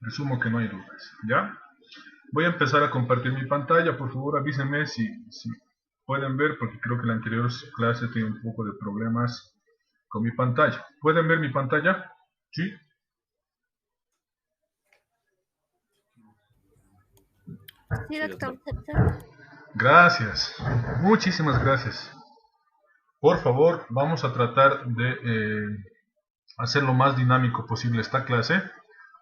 Presumo que no hay dudas, ¿ya? Voy a empezar a compartir mi pantalla, por favor avísenme si pueden ver, porque creo que la anterior clase tenía un poco de problemas con mi pantalla. ¿Pueden ver mi pantalla? ¿Sí? Sí, Sí, doctor, doctor. perfecto. Gracias, muchísimas gracias. Por favor, vamos a tratar de hacer lo más dinámico posible esta clase,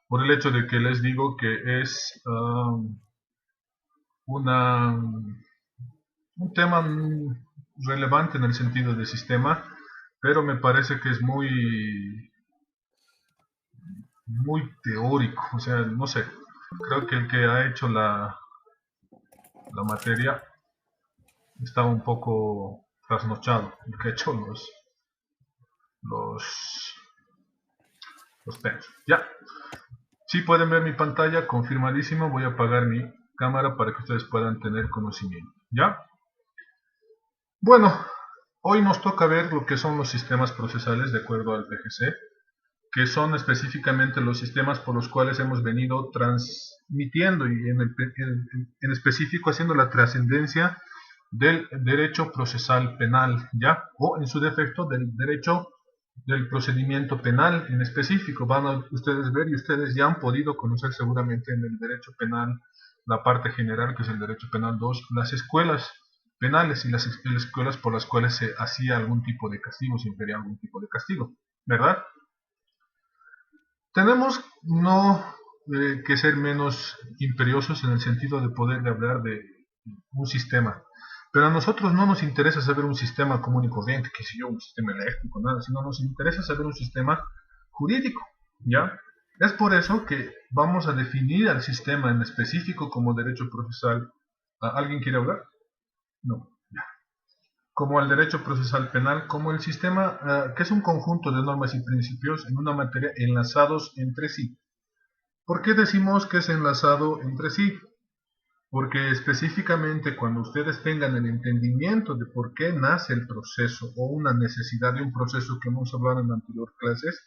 por el hecho de que les digo que es una, un tema relevante en el sentido de sistema, pero me parece que es muy teórico, o sea, no sé, creo que el que ha hecho la materia está un poco trasnochado, el que ha hecho los, los temas. Ya, si pueden ver mi pantalla, confirmadísimo, voy a apagar mi cámara para que ustedes puedan tener conocimiento, ¿ya? Bueno, hoy nos toca ver lo que son los sistemas procesales de acuerdo al PGC, que son específicamente los sistemas por los cuales hemos venido transmitiendo y en específico haciendo la trascendencia del derecho procesal penal, ¿ya? O en su defecto del derecho del procedimiento penal en específico. Van a ustedes ver y ustedes ya han podido conocer seguramente en el derecho penal la parte general, que es el derecho penal 2, las escuelas penales y las escuelas por las cuales se hacía algún tipo de castigo, se infería algún tipo de castigo, ¿verdad? Tenemos no que ser menos imperiosos en el sentido de poder hablar de un sistema. Pero a nosotros no nos interesa saber un sistema común y corriente, que si yo, un sistema eléctrico, nada, sino nos interesa saber un sistema jurídico, ¿ya? Es por eso que vamos a definir al sistema en específico como derecho procesal. ¿Alguien quiere hablar? No. Como el derecho procesal penal, como el sistema que es un conjunto de normas y principios en una materia enlazados entre sí. ¿Por qué decimos que es enlazado entre sí? Porque específicamente cuando ustedes tengan el entendimiento de por qué nace el proceso o una necesidad de un proceso que hemos hablado en anteriores clases,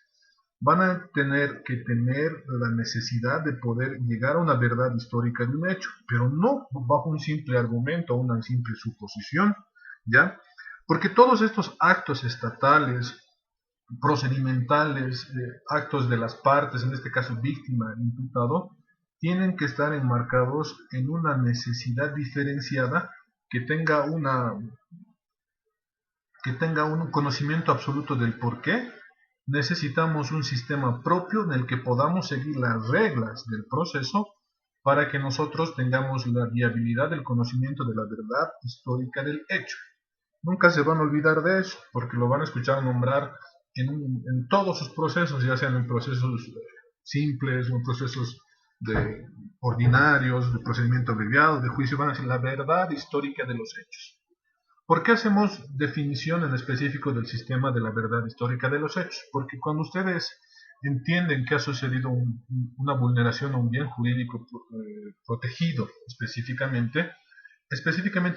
van a tener que tener la necesidad de poder llegar a una verdad histórica de un hecho, pero no bajo un simple argumento o una simple suposición, ¿ya? Porque todos estos actos estatales, procedimentales, actos de las partes, en este caso víctima, imputado, tienen que estar enmarcados en una necesidad diferenciada que tenga un conocimiento absoluto del por qué. Necesitamos un sistema propio en el que podamos seguir las reglas del proceso para que nosotros tengamos la viabilidad del conocimiento de la verdad histórica del hecho. Nunca se van a olvidar de eso, porque lo van a escuchar nombrar en todos sus procesos, ya sean en procesos simples o en procesos ordinarios, de procedimiento abreviado, de juicio, van a decir la verdad histórica de los hechos. ¿Por qué hacemos definición en específico del sistema de la verdad histórica de los hechos? Porque cuando ustedes entienden que ha sucedido una vulneración a un bien jurídico protegido específicamente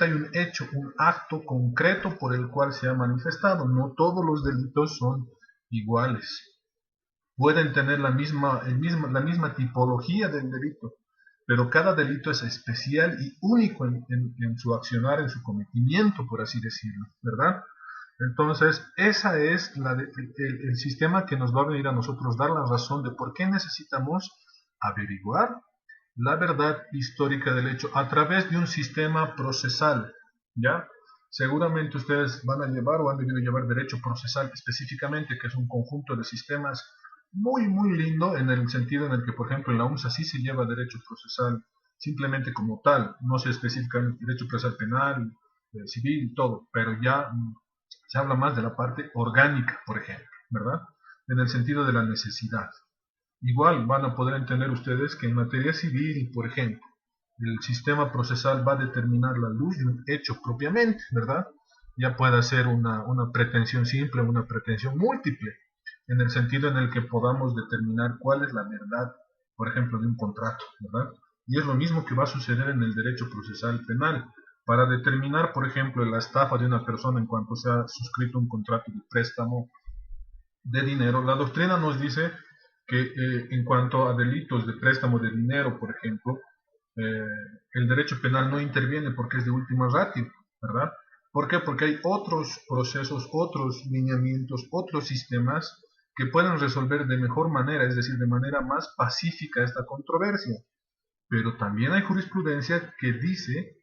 hay un hecho, un acto concreto por el cual se ha manifestado. No todos los delitos son iguales. Pueden tener la misma tipología del delito, pero cada delito es especial y único en su accionar, en su cometimiento, por así decirlo, ¿verdad? Entonces, esa es el sistema que nos va a venir a nosotros dar la razón de por qué necesitamos averiguar la verdad histórica del hecho a través de un sistema procesal, ¿ya? Seguramente ustedes van a llevar o han debido llevar derecho procesal específicamente, que es un conjunto de sistemas muy lindo en el sentido en el que, por ejemplo, en la UNSA sí se lleva derecho procesal simplemente como tal, no se especifica el derecho procesal penal, civil, todo, pero ya se habla más de la parte orgánica, por ejemplo, ¿verdad? En el sentido de la necesidad. Igual van a poder entender ustedes que en materia civil, por ejemplo, el sistema procesal va a determinar la luz de un hecho propiamente, ¿verdad? Ya puede ser una pretensión simple o una pretensión múltiple, en el sentido en el que podamos determinar cuál es la verdad, por ejemplo, de un contrato, ¿verdad? Y es lo mismo que va a suceder en el derecho procesal penal. Para determinar, por ejemplo, la estafa de una persona en cuanto se ha suscrito un contrato de préstamo de dinero, la doctrina nos dice que en cuanto a delitos de préstamo de dinero, por ejemplo, eh, el derecho penal no interviene porque es de última ratio, ¿verdad? ¿Por qué? Porque hay otros procesos, otros lineamientos, otros sistemas que pueden resolver de mejor manera, es decir, de manera más pacífica esta controversia. Pero también hay jurisprudencia que dice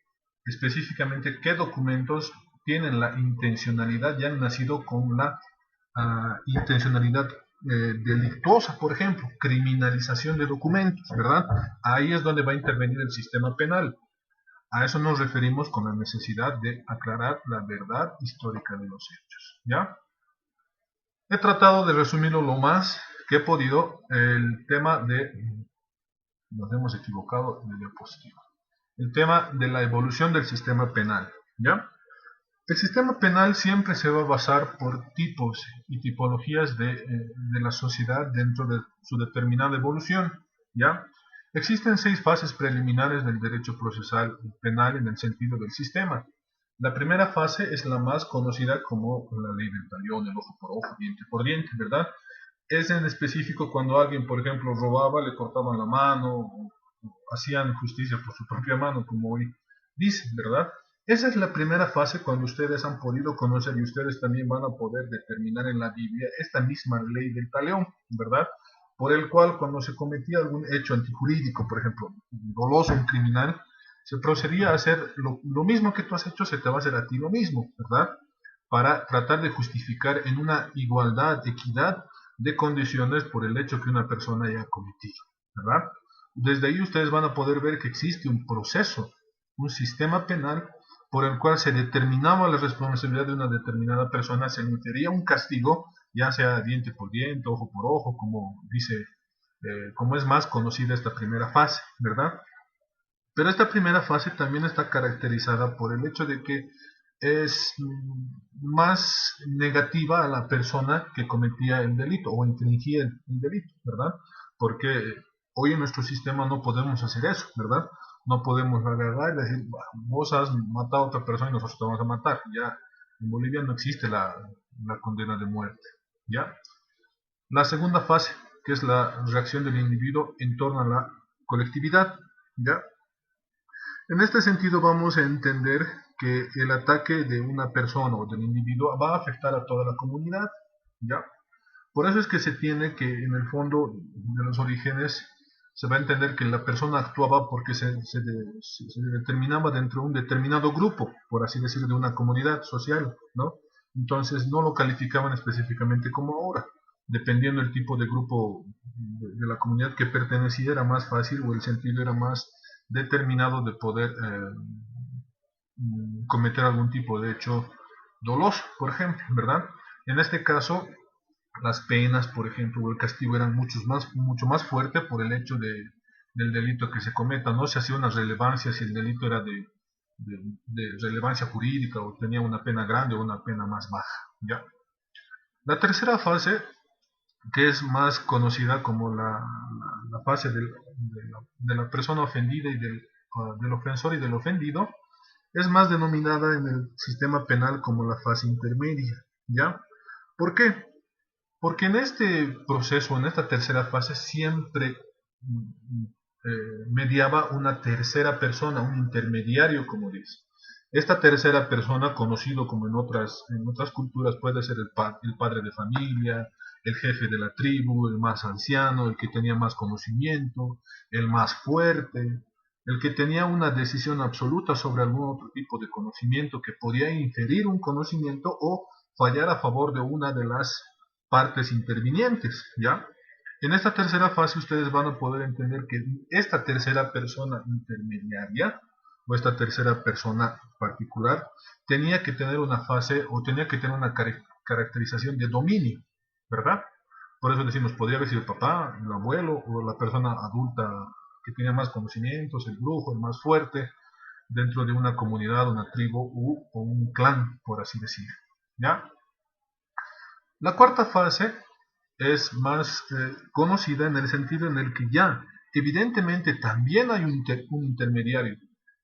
específicamente qué documentos tienen la intencionalidad, ya han nacido con la intencionalidad delictuosa, por ejemplo, criminalización de documentos, ¿verdad? Ahí es donde va a intervenir el sistema penal. A eso nos referimos con la necesidad de aclarar la verdad histórica de los hechos, ¿ya? He tratado de resumirlo lo más que he podido, el tema de, nos hemos equivocado de diapositiva, el tema de la evolución del sistema penal, ¿ya? El sistema penal siempre se va a basar por tipos y tipologías de la sociedad dentro de su determinada evolución, ¿ya? Existen 6 fases preliminares del derecho procesal penal en el sentido del sistema. La primera fase es la más conocida como la ley del talión, el ojo por ojo, diente por diente, ¿verdad? Es en específico cuando alguien, por ejemplo, robaba, le cortaban la mano, o hacían justicia por su propia mano, como hoy dicen, ¿verdad? Esa es la primera fase cuando ustedes han podido conocer y ustedes también van a poder determinar en la Biblia esta misma ley del talión, ¿verdad? Por el cual cuando se cometía algún hecho antijurídico, por ejemplo, doloso, un criminal, se procedía a hacer lo mismo que tú has hecho, se te va a hacer a ti lo mismo, ¿verdad? Para tratar de justificar en una igualdad, equidad de condiciones por el hecho que una persona haya cometido, ¿verdad? Desde ahí ustedes van a poder ver que existe un proceso, un sistema penal por el cual se determinaba la responsabilidad de una determinada persona, se le infería un castigo, ya sea diente por diente, ojo por ojo, como dice, como es más conocida esta primera fase, ¿verdad? Pero esta primera fase también está caracterizada por el hecho de que es más negativa a la persona que cometía el delito o infringía el delito, ¿verdad? Porque hoy en nuestro sistema no podemos hacer eso, ¿verdad? No podemos agarrar y decir, vos has matado a otra persona y nosotros te vamos a matar. Ya en Bolivia no existe la condena de muerte, ¿ya? La segunda fase, que es la reacción del individuo en torno a la colectividad, ¿ya? En este sentido vamos a entender que el ataque de una persona o del individuo va a afectar a toda la comunidad, ¿ya? Por eso es que se tiene que, en el fondo de los orígenes, se va a entender que la persona actuaba porque se determinaba dentro de un determinado grupo, por así decir, de una comunidad social, ¿no? Entonces no lo calificaban específicamente como ahora. Dependiendo del tipo de grupo de la comunidad que pertenecía, era más fácil o el sentido era más determinado de poder cometer algún tipo de hecho doloso, por ejemplo, ¿verdad? En este caso, las penas, por ejemplo, o el castigo eran mucho más fuerte por el hecho del delito que se cometa. No se hacía una relevancia si el delito era de relevancia jurídica o tenía una pena grande o una pena más baja, ¿ya? La tercera fase, que es más conocida como la fase de la persona ofendida y del ofensor y del ofendido, es más denominada en el sistema penal como la fase intermedia, ¿ya? ¿Por qué? Porque en este proceso, en esta tercera fase, siempre mediaba una tercera persona, un intermediario, como dice. Esta tercera persona, conocido como en otras culturas, puede ser el padre de familia, el jefe de la tribu, el más anciano, el que tenía más conocimiento, el más fuerte, el que tenía una decisión absoluta sobre algún otro tipo de conocimiento, que podía inferir un conocimiento o fallar a favor de una de las partes intervinientes, ¿ya? En esta tercera fase ustedes van a poder entender que esta tercera persona intermediaria o esta tercera persona particular tenía que tener una fase o tenía que tener una caracterización de dominio, ¿verdad? Por eso decimos, podría haber sido el papá, el abuelo o la persona adulta que tenía más conocimientos, el brujo, el más fuerte, dentro de una comunidad, una tribu o un clan, por así decir, ¿ya? La cuarta fase es más conocida en el sentido en el que ya evidentemente también hay un intermediario,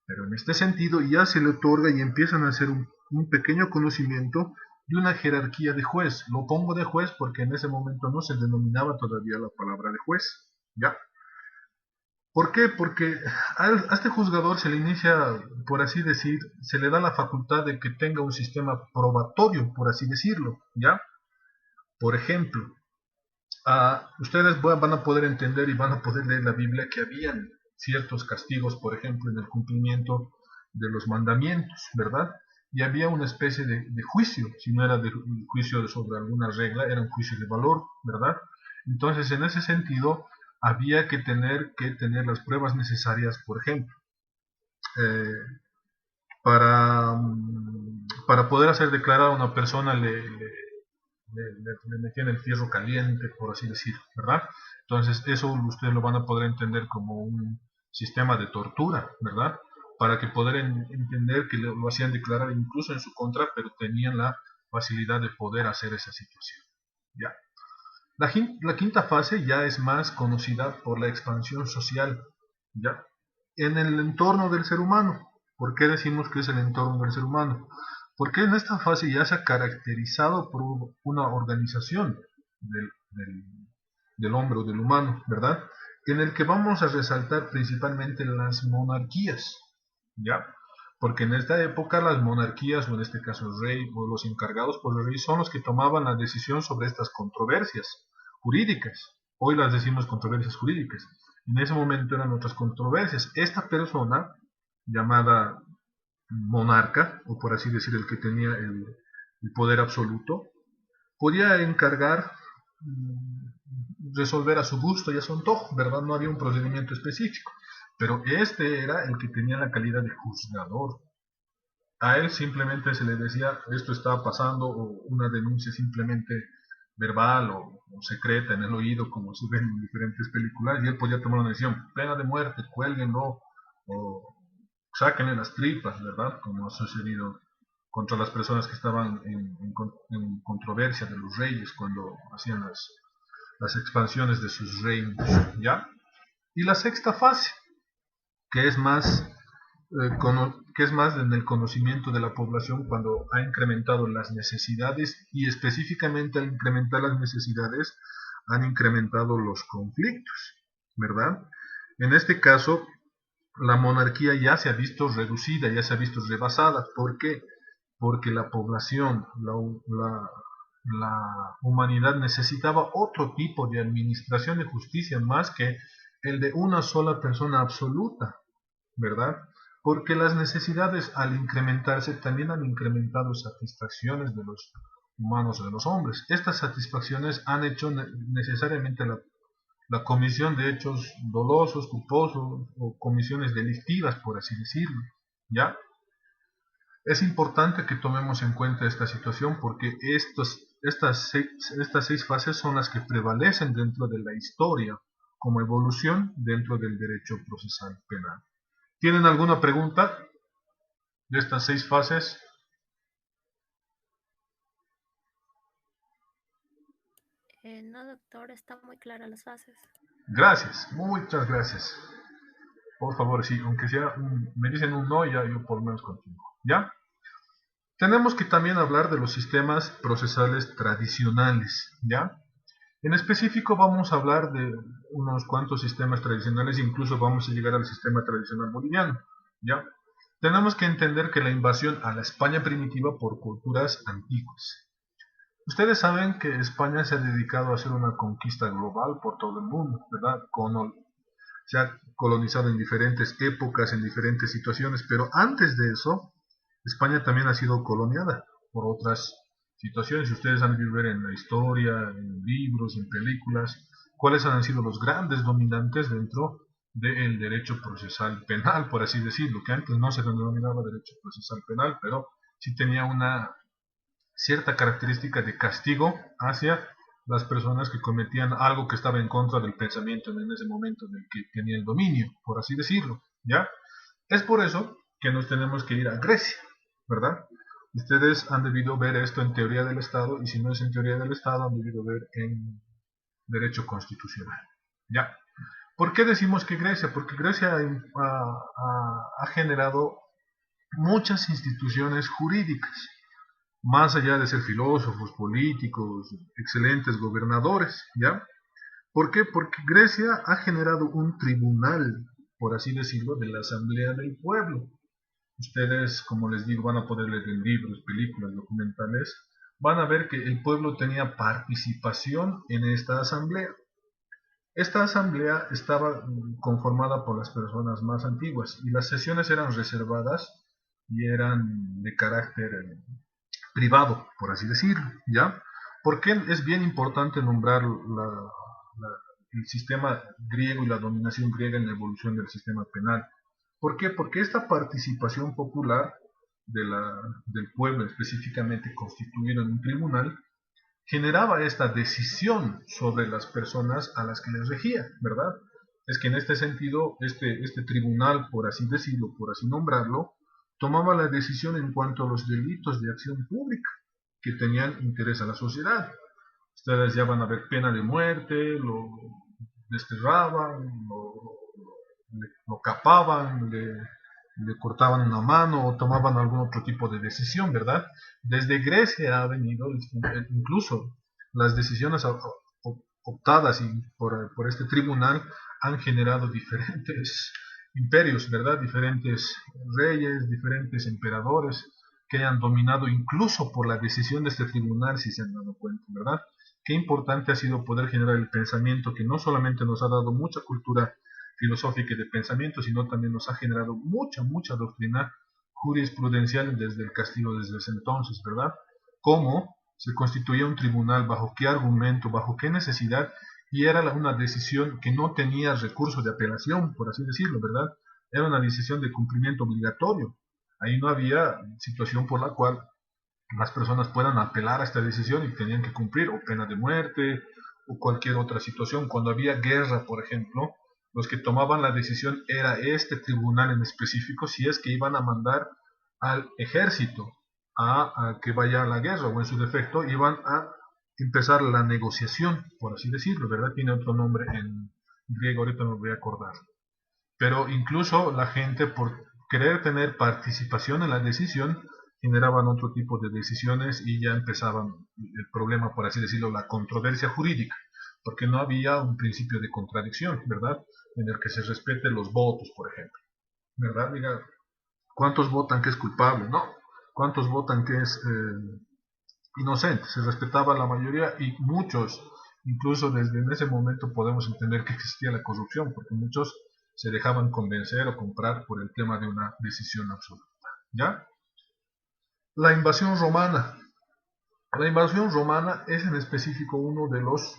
pero en este sentido ya se le otorga y empiezan a hacer un pequeño conocimiento de una jerarquía de juez. Lo pongo de juez porque en ese momento no se denominaba todavía la palabra de juez. ¿Ya? ¿Por qué? Porque a este juzgador se le inicia, por así decir, se le da la facultad de que tenga un sistema probatorio, por así decirlo. ¿Ya? Por ejemplo, ustedes van a poder entender y van a poder leer la Biblia que habían ciertos castigos, por ejemplo, en el cumplimiento de los mandamientos, ¿verdad? Y había una especie de juicio, si no era de juicio sobre alguna regla, era un juicio de valor, ¿verdad? Entonces, en ese sentido, había que tener las pruebas necesarias, por ejemplo, eh, para poder hacer declarar a una persona le metían el fierro caliente, por así decirlo, ¿verdad? Entonces eso ustedes lo van a poder entender como un sistema de tortura, ¿verdad? Para que poder entender que lo hacían declarar incluso en su contra, pero tenían la facilidad de poder hacer esa situación, ¿ya? La quinta fase ya es más conocida por la expansión social, ¿ya? En el entorno del ser humano. ¿Por qué decimos que es el entorno del ser humano? Porque en esta fase ya se ha caracterizado por una organización del, del hombre o del humano, ¿verdad? En el que vamos a resaltar principalmente las monarquías, ¿ya? Porque en esta época las monarquías, o en este caso el rey, o los encargados por el rey, son los que tomaban la decisión sobre estas controversias jurídicas. Hoy las decimos controversias jurídicas. En ese momento eran otras controversias. Esta persona, llamada monarca, o por así decir, el que tenía el poder absoluto, podía encargar resolver a su gusto y a su antojo, ¿verdad? No había un procedimiento específico, pero este era el que tenía la calidad de juzgador. A él simplemente se le decía esto está pasando, o una denuncia simplemente verbal o secreta en el oído, como se ve en diferentes películas, y él podía tomar una decisión: pena de muerte, cuélguenlo, o sáquenle las tripas, ¿verdad? Como ha sucedido contra las personas que estaban en controversia de los reyes cuando hacían las expansiones de sus reinos, ¿ya? Y la sexta fase, que es más, que es más en el conocimiento de la población cuando ha incrementado las necesidades, y específicamente al incrementar las necesidades han incrementado los conflictos, ¿verdad? En este caso, la monarquía ya se ha visto reducida, ya se ha visto rebasada. ¿Por qué? Porque la población, la humanidad necesitaba otro tipo de administración de justicia más que el de una sola persona absoluta, ¿verdad? Porque las necesidades al incrementarse también han incrementado satisfacciones de los humanos o de los hombres. Estas satisfacciones han hecho necesariamente la comisión de hechos dolosos, culposos o comisiones delictivas, por así decirlo, ¿ya? Es importante que tomemos en cuenta esta situación porque estas seis fases son las que prevalecen dentro de la historia como evolución dentro del derecho procesal penal. ¿Tienen alguna pregunta de estas seis fases? No, doctor, está muy clara las fases. Gracias, muchas gracias. Por favor, sí, aunque sea me dicen un no, ya yo por lo menos continúo. ¿Ya? Tenemos que también hablar de los sistemas procesales tradicionales, ¿ya? En específico vamos a hablar de unos cuantos sistemas tradicionales, incluso vamos a llegar al sistema tradicional boliviano, ¿ya? Tenemos que entender que la invasión a la España primitiva por culturas antiguas. Ustedes saben que España se ha dedicado a hacer una conquista global por todo el mundo, ¿verdad? Se ha colonizado en diferentes épocas, en diferentes situaciones, pero antes de eso, España también ha sido coloniada por otras situaciones. Ustedes han debido ver en la historia, en libros, en películas, cuáles han sido los grandes dominantes dentro del derecho procesal penal, por así decirlo, que antes no se denominaba derecho procesal penal, pero sí tenía una cierta característica de castigo hacia las personas que cometían algo que estaba en contra del pensamiento en ese momento del que tenía el dominio, por así decirlo, ¿ya? Es por eso que nos tenemos que ir a Grecia, ¿verdad? Ustedes han debido ver esto en teoría del Estado, y si no es en teoría del Estado, han debido ver en derecho constitucional, ¿ya? ¿Por qué decimos que Grecia? Porque Grecia ha generado muchas instituciones jurídicas, más allá de ser filósofos, políticos, excelentes gobernadores, ¿ya? ¿Por qué? Porque Grecia ha generado un tribunal, por así decirlo, de la Asamblea del Pueblo. Ustedes, como les digo, van a poder leer en libros, películas, documentales, van a ver que el pueblo tenía participación en esta asamblea. Esta asamblea estaba conformada por las personas más antiguas y las sesiones eran reservadas y eran de carácter privado, por así decirlo, ¿ya? Porque es bien importante nombrar el sistema griego y la dominación griega en la evolución del sistema penal. ¿Por qué? Porque esta participación popular del pueblo, específicamente constituido en un tribunal, generaba esta decisión sobre las personas a las que les regía, ¿verdad? Es que en este sentido, este tribunal, por así decirlo, por así nombrarlo, tomaba la decisión en cuanto a los delitos de acción pública que tenían interés a la sociedad. Ustedes ya van a ver pena de muerte, lo desterraban, lo capaban, le cortaban una mano o tomaban algún otro tipo de decisión, ¿verdad? Desde Grecia ha venido incluso las decisiones optadas por este tribunal han generado diferentes imperios, ¿verdad? Diferentes reyes, diferentes emperadores que hayan dominado incluso por la decisión de este tribunal, si se han dado cuenta, ¿verdad? Qué importante ha sido poder generar el pensamiento que no solamente nos ha dado mucha cultura filosófica y de pensamiento, sino también nos ha generado mucha doctrina jurisprudencial desde el castigo desde ese entonces, ¿verdad? ¿Cómo se constituía un tribunal? ¿Bajo qué argumento? ¿Bajo qué necesidad? Y era una decisión que no tenía recurso de apelación, por así decirlo, ¿verdad? Era una decisión de cumplimiento obligatorio. Ahí no había situación por la cual las personas puedan apelar a esta decisión y tenían que cumplir o pena de muerte o cualquier otra situación. Cuando había guerra, por ejemplo, los que tomaban la decisión era este tribunal en específico si es que iban a mandar al ejército a que vaya a la guerra o en su defecto iban a empezar la negociación, por así decirlo, ¿verdad? Tiene otro nombre en griego, ahorita me voy a acordar. Pero incluso la gente por querer tener participación en la decisión generaban otro tipo de decisiones y ya empezaban el problema, por así decirlo, la controversia jurídica, porque no había un principio de contradicción, ¿verdad? En el que se respeten los votos, por ejemplo, ¿verdad? Diga, ¿cuántos votan que es culpable? No. ¿Cuántos votan que es inocente? Se respetaba la mayoría y muchos, incluso desde en ese momento podemos entender que existía la corrupción, porque muchos se dejaban convencer o comprar por el tema de una decisión absoluta. ¿Ya? La invasión romana. La invasión romana es en específico uno de los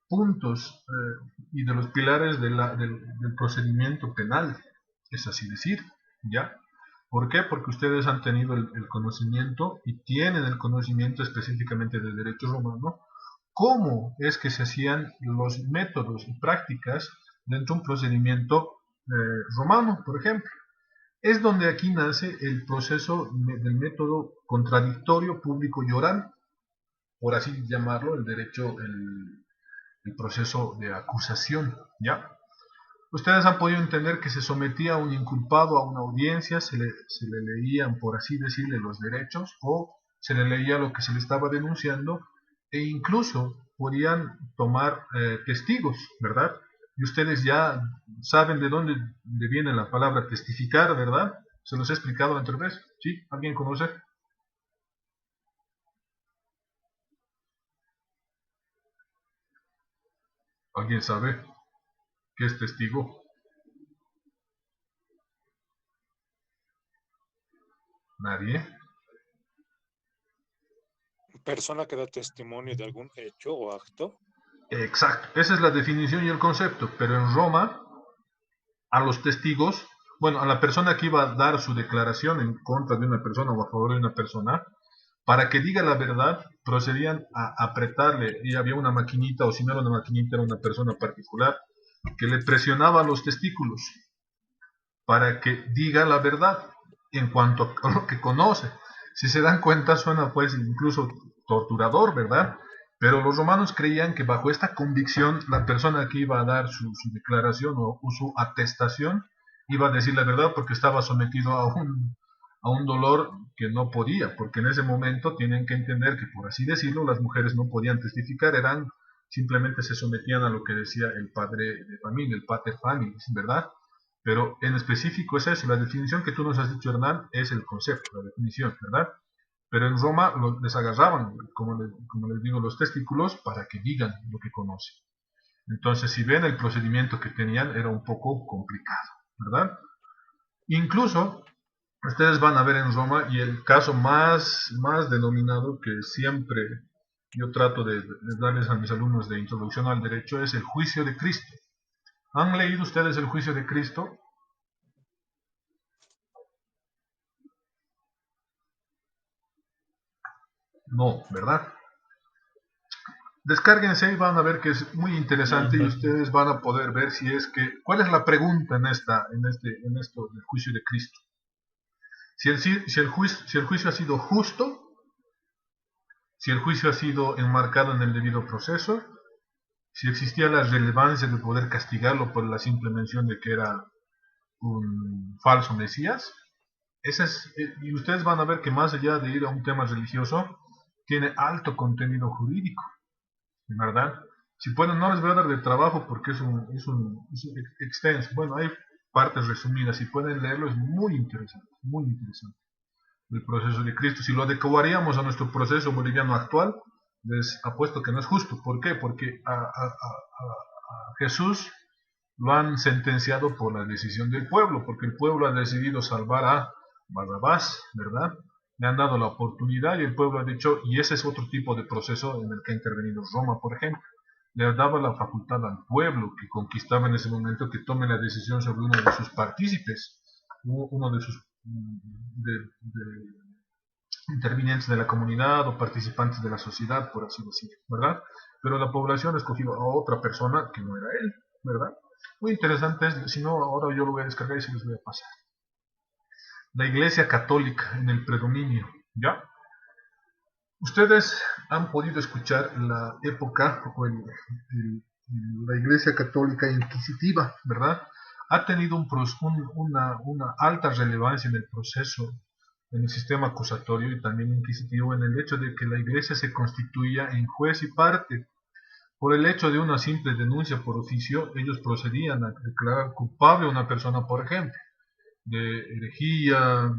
puntos y de los pilares del procedimiento penal, es así decir, ¿ya? ¿Por qué? Porque ustedes han tenido el conocimiento y tienen el conocimiento específicamente de derecho romano, cómo es que se hacían los métodos y prácticas dentro de un procedimiento romano, por ejemplo. Es donde aquí nace el proceso del método contradictorio público y oral, por así llamarlo, el derecho, el proceso de acusación, ¿ya? Ustedes han podido entender que se sometía a un inculpado a una audiencia, se le leían, por así decirle, los derechos o se le leía lo que se le estaba denunciando e incluso podían tomar testigos, ¿verdad? Y ustedes ya saben de dónde viene la palabra testificar, ¿verdad? Se los he explicado anteriormente, ¿sí? ¿Alguien conoce? ¿Alguien sabe qué es testigo? ¿Nadie? Persona que da testimonio de algún hecho o acto. Exacto, esa es la definición y el concepto, pero en Roma a los testigos, bueno, a la persona que iba a dar su declaración en contra de una persona o a favor de una persona, para que diga la verdad, procedían a apretarle y había una maquinita, o si no era una maquinita, era una persona particular, que le presionaba los testículos para que diga la verdad en cuanto a lo que conoce. Si se dan cuenta, suena pues incluso torturador, ¿verdad? Pero los romanos creían que bajo esta convicción la persona que iba a dar su declaración o su atestación iba a decir la verdad porque estaba sometido a un dolor que no podía, porque en ese momento tienen que entender que, por así decirlo, las mujeres no podían testificar, simplemente se sometían a lo que decía el padre de familia, el pater familias, ¿verdad? Pero en específico es eso, la definición que tú nos has dicho, Hernán, es el concepto, la definición, ¿verdad? Pero en Roma les agarraban, como les digo, los testículos para que digan lo que conocen. Entonces, si ven el procedimiento que tenían, era un poco complicado, ¿verdad? Incluso, ustedes van a ver en Roma, y el caso más denominado que siempre yo trato de darles a mis alumnos de introducción al derecho, es el juicio de Cristo. ¿Han leído ustedes el juicio de Cristo? No, ¿verdad? Descárguense y van a ver que es muy interesante y ustedes van a poder ver si es que, ¿cuál es la pregunta en esto del juicio de Cristo? Si el juicio ha sido justo, si el juicio ha sido enmarcado en el debido proceso, si existía la relevancia de poder castigarlo por la simple mención de que era un falso Mesías. Y ustedes van a ver que más allá de ir a un tema religioso, tiene alto contenido jurídico, ¿verdad? Si pueden, no les voy a dar de trabajo porque es un extenso. Bueno, hay partes resumidas. Si pueden leerlo, es muy interesante, muy interesante. El proceso de Cristo. Si lo adecuaríamos a nuestro proceso boliviano actual, les apuesto que no es justo. ¿Por qué? Porque a Jesús lo han sentenciado por la decisión del pueblo, porque el pueblo ha decidido salvar a Barrabás, ¿verdad? Le han dado la oportunidad y el pueblo ha dicho, y ese es otro tipo de proceso en el que ha intervenido Roma, por ejemplo. Le daba la facultad al pueblo que conquistaba en ese momento que tome la decisión sobre uno de sus partícipes, uno de sus intervinientes de la comunidad o participantes de la sociedad, por así decirlo, ¿verdad? Pero la población escogió a otra persona que no era él, ¿verdad? Muy interesante, si no, ahora yo lo voy a descargar y se les voy a pasar. La Iglesia Católica en el predominio, ¿ya? Ustedes han podido escuchar la época o la Iglesia Católica inquisitiva, ¿verdad? Ha tenido una alta relevancia en el proceso, en el sistema acusatorio y también inquisitivo, en el hecho de que la Iglesia se constituía en juez y parte. Por el hecho de una simple denuncia por oficio, ellos procedían a declarar culpable a una persona, por ejemplo, de herejía,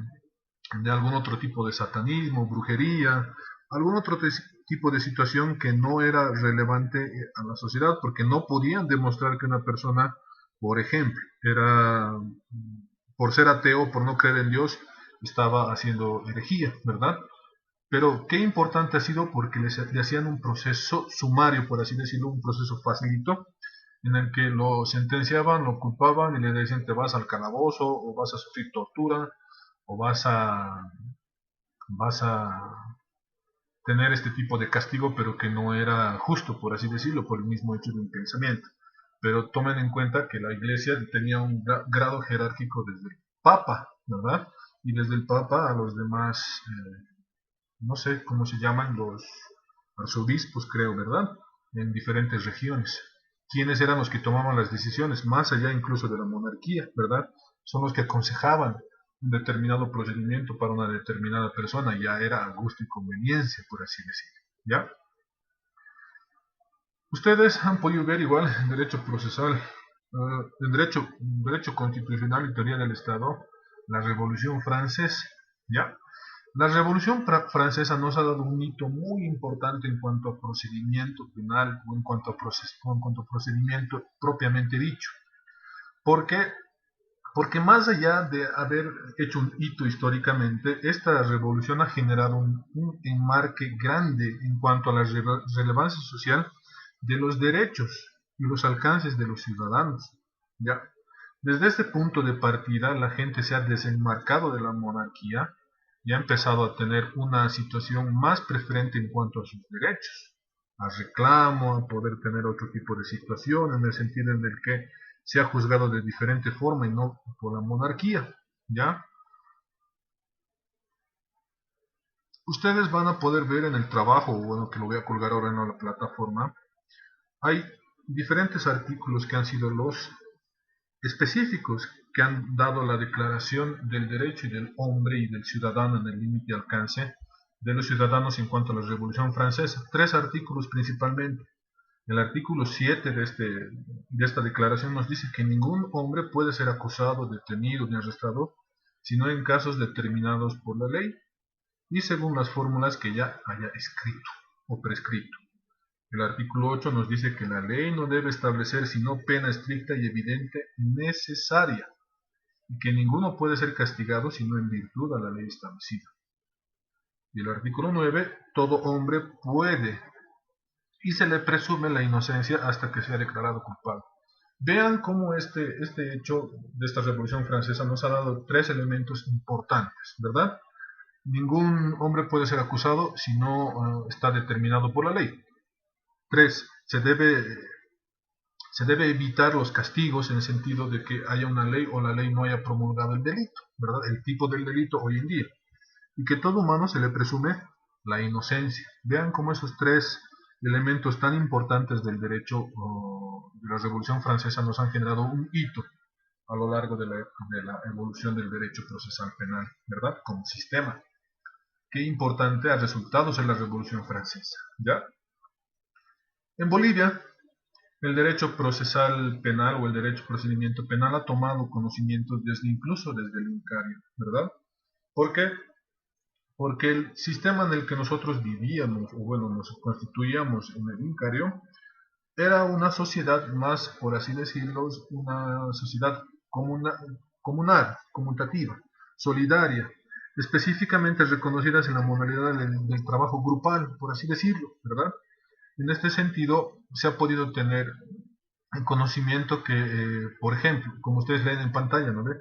de algún otro tipo de satanismo, brujería, algún otro tipo de situación que no era relevante a la sociedad, porque no podían demostrar que una persona, por ejemplo, por ser ateo, por no creer en Dios, estaba haciendo herejía, ¿verdad? Pero qué importante ha sido porque le hacían un proceso sumario, por así decirlo, un proceso facilito, en el que lo sentenciaban, lo culpaban y le decían te vas al calabozo, o vas a sufrir tortura, o vas a tener este tipo de castigo, pero que no era justo, por así decirlo, por el mismo hecho de un pensamiento. Pero tomen en cuenta que la Iglesia tenía un grado jerárquico desde el Papa, ¿verdad? Y desde el Papa a los demás, no sé cómo se llaman, los arzobispos, creo, ¿verdad? En diferentes regiones. ¿Quiénes eran los que tomaban las decisiones? Más allá incluso de la monarquía, ¿verdad? Son los que aconsejaban un determinado procedimiento para una determinada persona, ya era a gusto y conveniencia, por así decirlo, ¿ya? Ustedes han podido ver igual en derecho procesal, en derecho constitucional y teoría del Estado, la Revolución Francesa, ¿ya? La Revolución Francesa nos ha dado un hito muy importante en cuanto a procedimiento penal o en cuanto a procedimiento propiamente dicho. ¿Por qué? Porque más allá de haber hecho un hito históricamente, esta revolución ha generado un enmarque grande en cuanto a la relevancia social de los derechos y los alcances de los ciudadanos. ¿Ya? Desde este punto de partida, la gente se ha desenmarcado de la monarquía y ha empezado a tener una situación más preferente en cuanto a sus derechos, a reclamo, a poder tener otro tipo de situación, en el sentido en el que se ha juzgado de diferente forma y no por la monarquía, ¿ya? Ustedes van a poder ver en el trabajo, bueno, que lo voy a colgar ahora en la plataforma, hay diferentes artículos que han sido los específicos que han dado la Declaración del Derecho y del Hombre y del Ciudadano en el límite y alcance de los ciudadanos en cuanto a la Revolución Francesa. 3 artículos principalmente. El artículo 7 de esta declaración nos dice que ningún hombre puede ser acusado, detenido ni arrestado, sino en casos determinados por la ley y según las fórmulas que ya haya escrito o prescrito. El artículo 8 nos dice que la ley no debe establecer sino pena estricta y evidente necesaria, y que ninguno puede ser castigado sino en virtud a la ley establecida. Y el artículo 9, todo hombre puede y se le presume la inocencia hasta que sea declarado culpable. Vean cómo este hecho de esta Revolución Francesa nos ha dado 3 elementos importantes, ¿verdad? Ningún hombre puede ser acusado si no está determinado por la ley. 3. Se debe evitar los castigos en el sentido de que haya una ley o la ley no haya promulgado el delito, ¿verdad? El tipo del delito hoy en día. Y que todo humano se le presume la inocencia. Vean cómo esos 3 elementos tan importantes del derecho de la Revolución Francesa nos han generado un hito a lo largo de la evolución del derecho procesal penal, ¿verdad? Como sistema. Qué importante ha resultado ser la Revolución Francesa, ¿ya? En Bolivia, el derecho procesal penal o el derecho procedimiento penal ha tomado conocimiento incluso desde el Incario, ¿verdad? ¿Por qué? Porque el sistema en el que nosotros vivíamos, o bueno, nos constituíamos en el Incario, era una sociedad más, por así decirlo, una sociedad comunal, conmutativa, solidaria, específicamente reconocidas en la modalidad del trabajo grupal, por así decirlo, ¿verdad? En este sentido, se ha podido tener el conocimiento que, por ejemplo, como ustedes leen en pantalla, ¿no ve?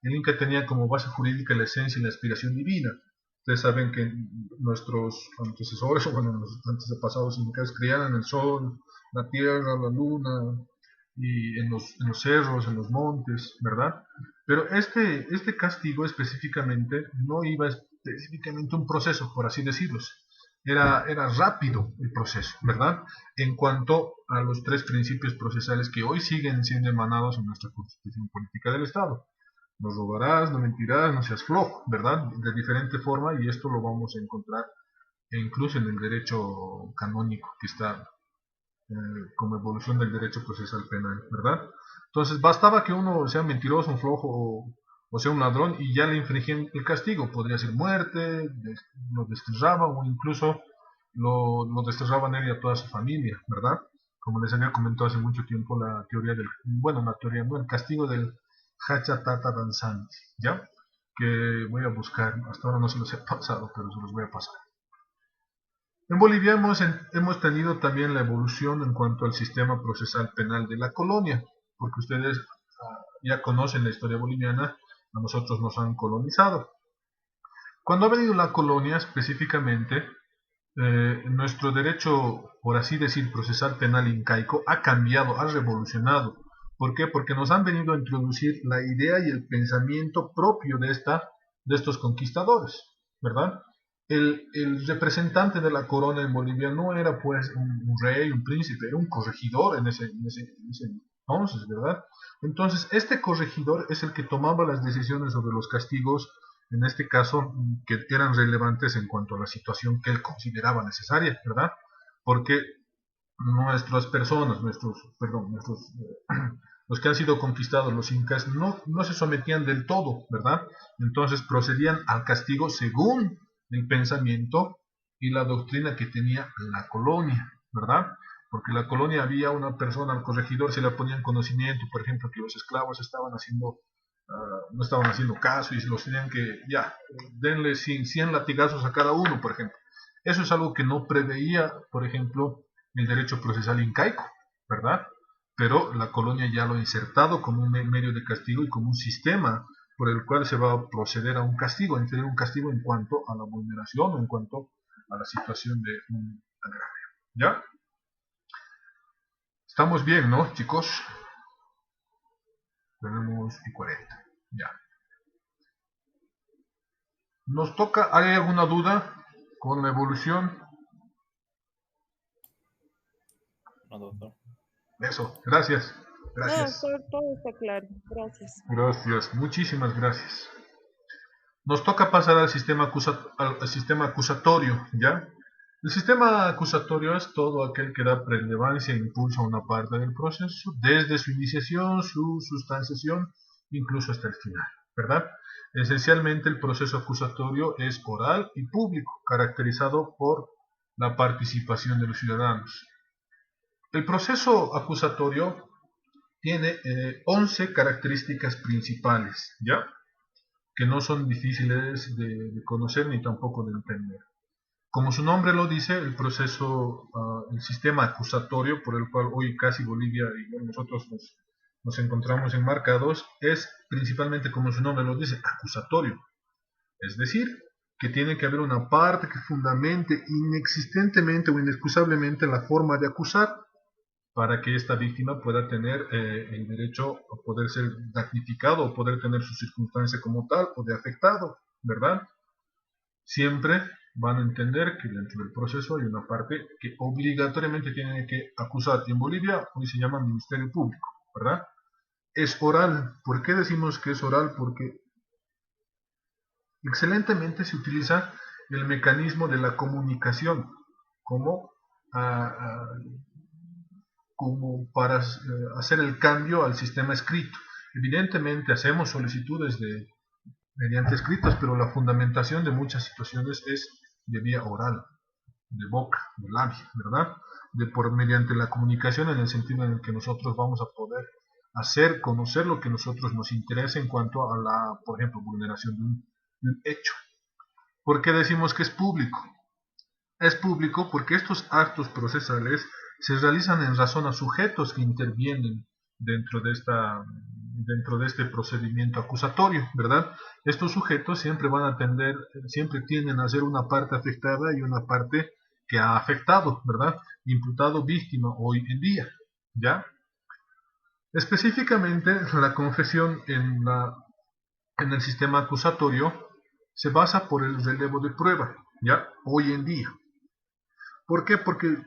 El Inca tenía como base jurídica la esencia y la aspiración divina. Ustedes saben que nuestros antecesores, o bueno, los antepasados incas creían en el sol, la tierra, la luna, y en los cerros, en los montes, ¿verdad? Pero este castigo específicamente no iba específicamente un proceso, por así decirlo. Era rápido el proceso, ¿verdad? En cuanto a los 3 principios procesales que hoy siguen siendo emanados en nuestra Constitución Política del Estado. No robarás, no mentirás, no seas flojo, ¿verdad? De diferente forma, y esto lo vamos a encontrar incluso en el derecho canónico que está como evolución del derecho procesal penal, ¿verdad? Entonces bastaba que uno sea mentiroso, un flojo o sea un ladrón y ya le infringían el castigo. Podría ser muerte, lo desterraban o incluso lo desterraban él y a toda su familia, ¿verdad? Como les había comentado hace mucho tiempo la teoría el castigo del Hachatata danzante, ¿ya? Que voy a buscar, hasta ahora no se los he pasado, pero se los voy a pasar. En Bolivia hemos tenido también la evolución en cuanto al sistema procesal penal de la colonia, porque ustedes ya conocen la historia boliviana, a nosotros nos han colonizado. Cuando ha venido la colonia específicamente, nuestro derecho, por así decir, procesal penal incaico ha cambiado, ha revolucionado. ¿Por qué? Porque nos han venido a introducir la idea y el pensamiento propio de estos conquistadores, ¿verdad? El representante de la corona en Bolivia no era pues un rey, un príncipe, era un corregidor en ese entonces, ¿verdad? Entonces, este corregidor es el que tomaba las decisiones sobre los castigos, en este caso, que eran relevantes en cuanto a la situación que él consideraba necesaria, ¿verdad? Porque nuestras personas, los que han sido conquistados, los incas, no se sometían del todo, ¿verdad? Entonces procedían al castigo según el pensamiento y la doctrina que tenía la colonia, ¿verdad? Porque la colonia había una persona, al corregidor se le ponían conocimiento, por ejemplo, que los esclavos no estaban haciendo caso y los tenían que, denle 100 latigazos a cada uno, por ejemplo. Eso es algo que no preveía, por ejemplo, el derecho procesal incaico, ¿verdad? Pero la colonia ya lo ha insertado como un medio de castigo y como un sistema por el cual se va a proceder a un castigo, a inferir un castigo en cuanto a la vulneración o en cuanto a la situación de un agravio. ¿Ya? Estamos bien, ¿no, chicos? Tenemos 40. Ya. Nos toca, ¿hay alguna duda con la evolución? No, doctor. Eso, gracias. No, Gracias. todo está claro. Gracias. Gracias. Muchísimas gracias. Nos toca pasar al sistema acusatorio, ¿ya? El sistema acusatorio es todo aquel que da prelevancia e impulsa una parte del proceso, desde su iniciación, su sustanciación, incluso hasta el final, ¿verdad? Esencialmente el proceso acusatorio es oral y público, caracterizado por la participación de los ciudadanos. El proceso acusatorio tiene 11 características principales, ¿ya? Que no son difíciles de conocer ni tampoco de entender. Como su nombre lo dice, el proceso, el sistema acusatorio por el cual hoy casi Bolivia y nosotros nos encontramos enmarcados, es principalmente, como su nombre lo dice, acusatorio. Es decir, que tiene que haber una parte que fundamente inexistentemente o inexcusablemente la forma de acusar para que esta víctima pueda tener el derecho a poder ser damnificado o poder tener su circunstancia como tal o de afectado, ¿verdad? Siempre van a entender que dentro del proceso hay una parte que obligatoriamente tiene que acusar. En Bolivia hoy se llama Ministerio Público, ¿verdad? Es oral. ¿Por qué decimos que es oral? Porque excelentemente se utiliza el mecanismo de la comunicación como, ah, ah, como para hacer el cambio al sistema escrito. Evidentemente hacemos solicitudes mediante escritos, pero la fundamentación de muchas situaciones es de vía oral, de boca, de labio, ¿verdad? Mediante la comunicación en el sentido en el que nosotros vamos a poder hacer conocer lo que a nosotros nos interesa en cuanto a la, por ejemplo, vulneración de un hecho. ¿Por qué decimos que es público? Es público porque estos actos procesales se realizan en razón a sujetos que intervienen dentro de este procedimiento acusatorio, ¿verdad? Estos sujetos siempre van a siempre tienden a ser una parte afectada y una parte que ha afectado, ¿verdad? Imputado, víctima hoy en día, ¿ya? Específicamente, la confesión en el sistema acusatorio se basa por el relevo de prueba, ¿ya? Hoy en día. ¿Por qué? Porque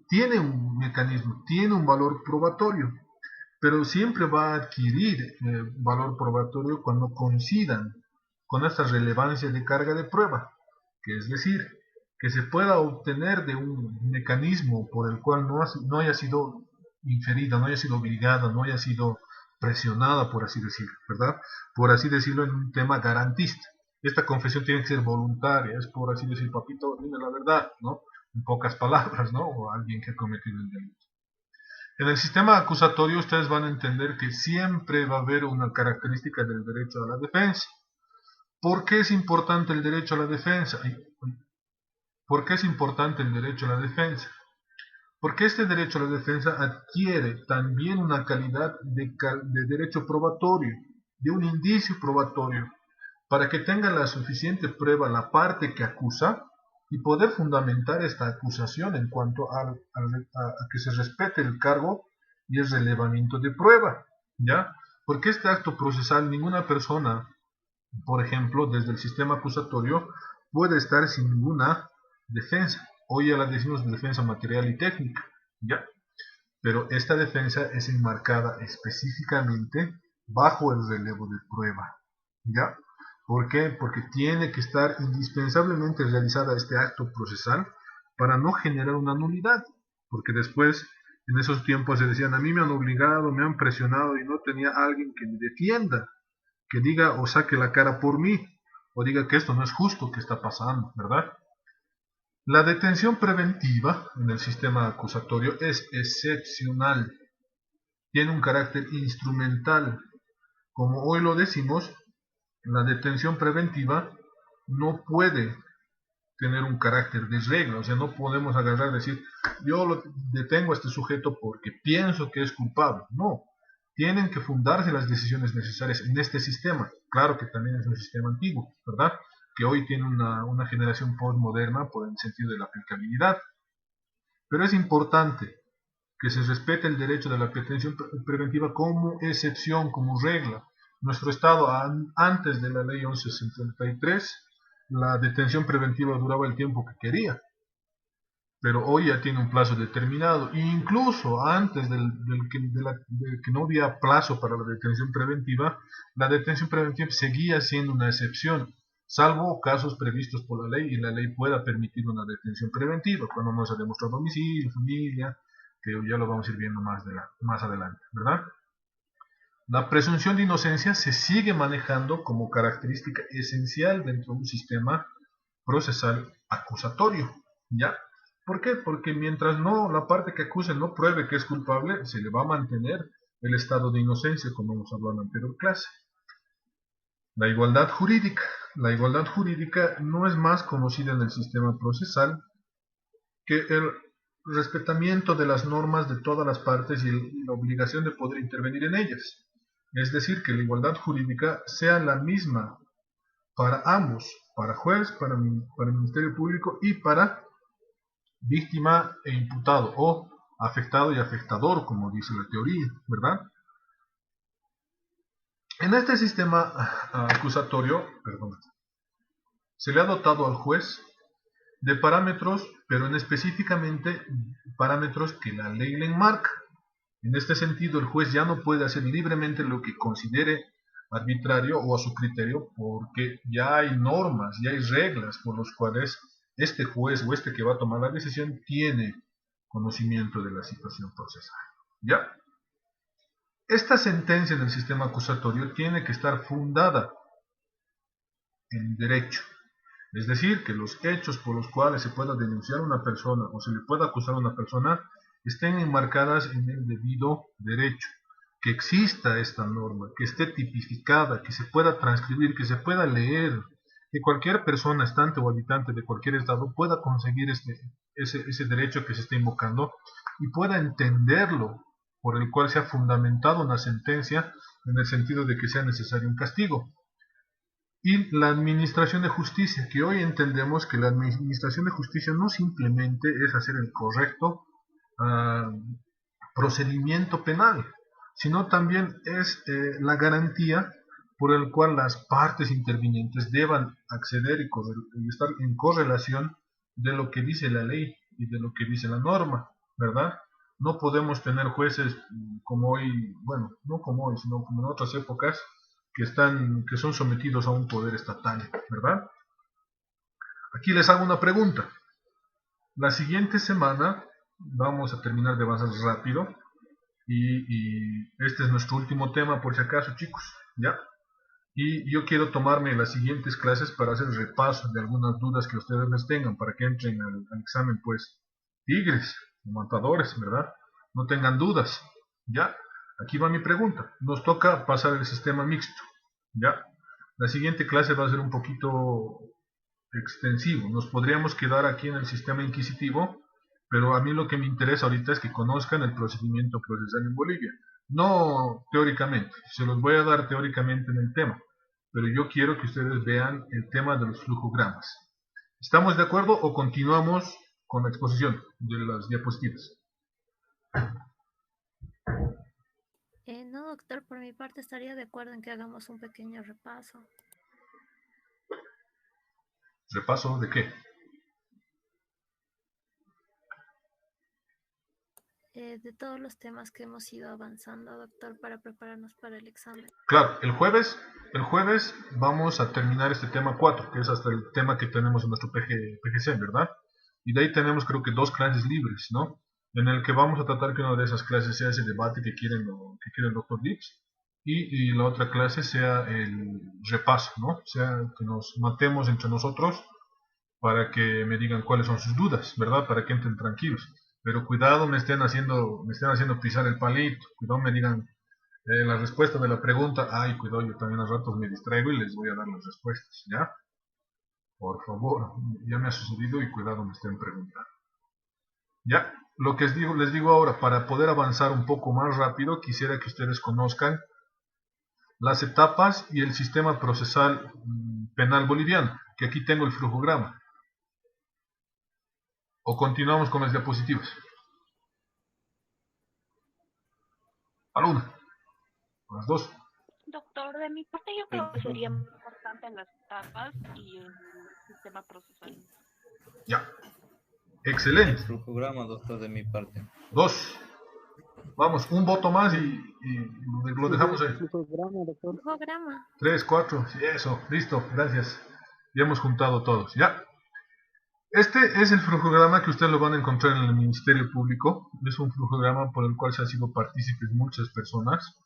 tiene un mecanismo, tiene un valor probatorio, pero siempre va a adquirir valor probatorio cuando coincidan con esta relevancia de carga de prueba, que es decir, que se pueda obtener de un mecanismo por el cual no haya sido inferida, no haya sido obligada, no haya sido presionada, por así decirlo, ¿verdad? Por así decirlo en un tema garantista. Esta confesión tiene que ser voluntaria, es por así decir, papito, dime la verdad, ¿no? En pocas palabras, ¿no? O alguien que ha cometido el delito. En el sistema acusatorio ustedes van a entender que siempre va a haber una característica del derecho a la defensa. ¿Por qué es importante el derecho a la defensa? ¿Por qué es importante el derecho a la defensa? Porque este derecho a la defensa adquiere también una calidad de derecho probatorio, de un indicio probatorio, para que tenga la suficiente prueba la parte que acusa y poder fundamentar esta acusación en cuanto a que se respete el cargo y el relevamiento de prueba, ¿ya? Porque este acto procesal ninguna persona, por ejemplo, desde el sistema acusatorio, puede estar sin ninguna defensa. Hoy ya la decimos de defensa material y técnica, ¿ya? Pero esta defensa es enmarcada específicamente bajo el relevo de prueba, ¿ya? ¿Por qué? Porque tiene que estar indispensablemente realizada este acto procesal para no generar una nulidad, porque después, en esos tiempos se decían, a mí me han obligado, me han presionado y no tenía alguien que me defienda, que diga o saque la cara por mí, o diga que esto no es justo que está pasando, ¿verdad? La detención preventiva en el sistema acusatorio es excepcional, tiene un carácter instrumental. Como hoy lo decimos, la detención preventiva no puede tener un carácter de regla, o sea, no podemos agarrar y decir, yo lo detengo a este sujeto porque pienso que es culpable. No, tienen que fundarse las decisiones necesarias en este sistema. Claro que también es un sistema antiguo, ¿verdad? Que hoy tiene una generación postmoderna por el sentido de la aplicabilidad. Pero es importante que se respete el derecho de la detención preventiva como excepción, como regla. Nuestro Estado, antes de la ley 1173, la detención preventiva duraba el tiempo que quería. pero hoy ya tiene un plazo determinado. Incluso antes de que no había plazo para la detención preventiva seguía siendo una excepción, salvo casos previstos por la ley, y la ley pueda permitir una detención preventiva, cuando no se ha demostrado domicilio, familia, que ya lo vamos a ir viendo más adelante, ¿verdad? La presunción de inocencia se sigue manejando como característica esencial dentro de un sistema procesal acusatorio, ¿ya? ¿Por qué? Porque mientras la parte que acuse no pruebe que es culpable, se le va a mantener el estado de inocencia, como hemos hablado en la anterior clase. La igualdad jurídica. La igualdad jurídica no es más conocida en el sistema procesal que el respetamiento de las normas de todas las partes y la obligación de poder intervenir en ellas. Es decir, que la igualdad jurídica sea la misma para ambos, para juez, para el Ministerio Público y para víctima e imputado, o afectado y afectador, como dice la teoría, ¿verdad? En este sistema acusatorio, se le ha dotado al juez de parámetros, pero específicamente parámetros que la ley le enmarca. En este sentido, el juez ya no puede hacer libremente lo que considere arbitrario o a su criterio, porque ya hay normas, ya hay reglas por las cuales este juez o este que va a tomar la decisión tiene conocimiento de la situación procesal. ¿Ya? Esta sentencia en el sistema acusatorio tiene que estar fundada en derecho. Es decir, que los hechos por los cuales se pueda denunciar a una persona o se le pueda acusar a una persona estén enmarcadas en el debido derecho, que exista esta norma, que esté tipificada, que se pueda transcribir, que se pueda leer, que cualquier persona, estante o habitante de cualquier estado pueda conseguir ese derecho que se está invocando y pueda entenderlo, por el cual se ha fundamentado una sentencia en el sentido de que sea necesario un castigo. Y la administración de justicia, que hoy entendemos que la administración de justicia no simplemente es hacer el correcto procedimiento penal, sino también es la garantía por el cual las partes intervinientes deban acceder y estar en correlación de lo que dice la ley y de lo que dice la norma, ¿verdad? No podemos tener jueces como hoy, bueno, no como hoy, sino como en otras épocas, que son sometidos a un poder estatal, ¿verdad? Aquí les hago una pregunta. La siguiente semana vamos a terminar de avanzar rápido y este es nuestro último tema por si acaso, chicos, ¿ya? Y yo quiero tomarme las siguientes clases para hacer repaso de algunas dudas que ustedes les tengan, para que entren al examen, pues, tigres, matadores, ¿verdad? No tengan dudas, ¿ya? Aquí va mi pregunta. Nos toca pasar el sistema mixto, ¿ya? La siguiente clase va a ser un poquito extensivo. Nos podríamos quedar aquí en el sistema inquisitivo, pero a mí lo que me interesa ahorita es que conozcan el procedimiento procesal en Bolivia. No teóricamente, se los voy a dar teóricamente en el tema, pero yo quiero que ustedes vean el tema de los flujogramas. ¿Estamos de acuerdo o continuamos con la exposición de las diapositivas? No, doctor, por mi parte estaría de acuerdo en que hagamos un pequeño repaso. ¿Repaso de qué? De todos los temas que hemos ido avanzando, doctor, para prepararnos para el examen. Claro, el jueves vamos a terminar este tema 4, que es hasta el tema que tenemos en nuestro PGC, ¿verdad? Y de ahí tenemos creo que 2 clases libres, ¿no? En el que vamos a tratar que una de esas clases sea ese debate que quiere el doctor Dips, y la otra clase sea el repaso, ¿no? O sea, que nos matemos entre nosotros para que me digan cuáles son sus dudas, ¿verdad? Para que entren tranquilos. Pero cuidado, me estén haciendo pisar el palito, cuidado me digan la respuesta de la pregunta, ay, cuidado, yo también a ratos me distraigo y les voy a dar las respuestas, ¿ya? Por favor, ya me ha sucedido y cuidado me estén preguntando. Ya, lo que les digo ahora, para poder avanzar un poco más rápido, quisiera que ustedes conozcan las etapas y el sistema procesal penal boliviano, que aquí tengo el flujograma. ¿O continuamos con las diapositivas? A la una, a las dos. Doctor, de mi parte yo creo que sería muy importante las etapas y el sistema procesal. Ya. El Excelente. flujograma, doctor, de mi parte. 2. Vamos, un voto más y lo dejamos ahí. Flujograma, doctor. Flujograma. 3, 4, sí, eso, listo, gracias. Ya hemos juntado todos, ¿ya? Este es el flujograma que ustedes lo van a encontrar en el Ministerio Público. Es un flujograma por el cual se han sido partícipes muchas personas.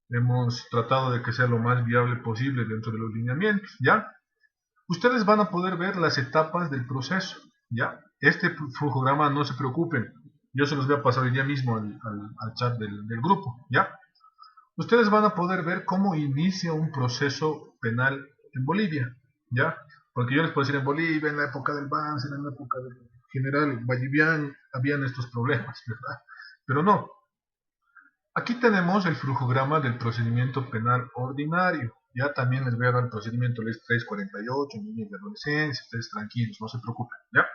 Hemos tratado de que sea lo más viable posible dentro de los lineamientos, ¿ya? Ustedes van a poder ver las etapas del proceso, ¿ya? Este flujograma, no se preocupen, yo se los voy a pasar hoy día mismo al chat del grupo, ¿ya? Ustedes van a poder ver cómo inicia un proceso penal en Bolivia, ¿ya? Porque yo les puedo decir, en Bolivia, en la época del Banzer, en la época del general Vallivian, habían estos problemas, ¿verdad? Pero no. Aquí tenemos el flujograma del procedimiento penal ordinario. Ya también les voy a dar el procedimiento ley 348, niños de adolescencia, ustedes tranquilos, no se preocupen, ¿ya?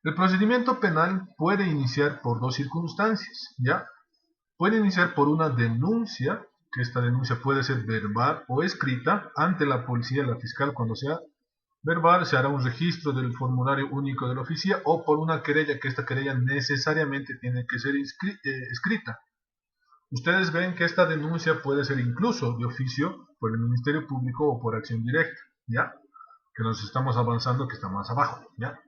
El procedimiento penal puede iniciar por dos circunstancias, ¿ya? Puede iniciar por una denuncia, que esta denuncia puede ser verbal o escrita ante la policía, la fiscal. Cuando sea verbal se hará un registro del formulario único de la oficina, o por una querella, que esta querella necesariamente tiene que ser escrita. Ustedes ven que esta denuncia puede ser incluso de oficio por el Ministerio Público o por acción directa, ¿ya? Que nos estamos avanzando, que está más abajo, ¿ya?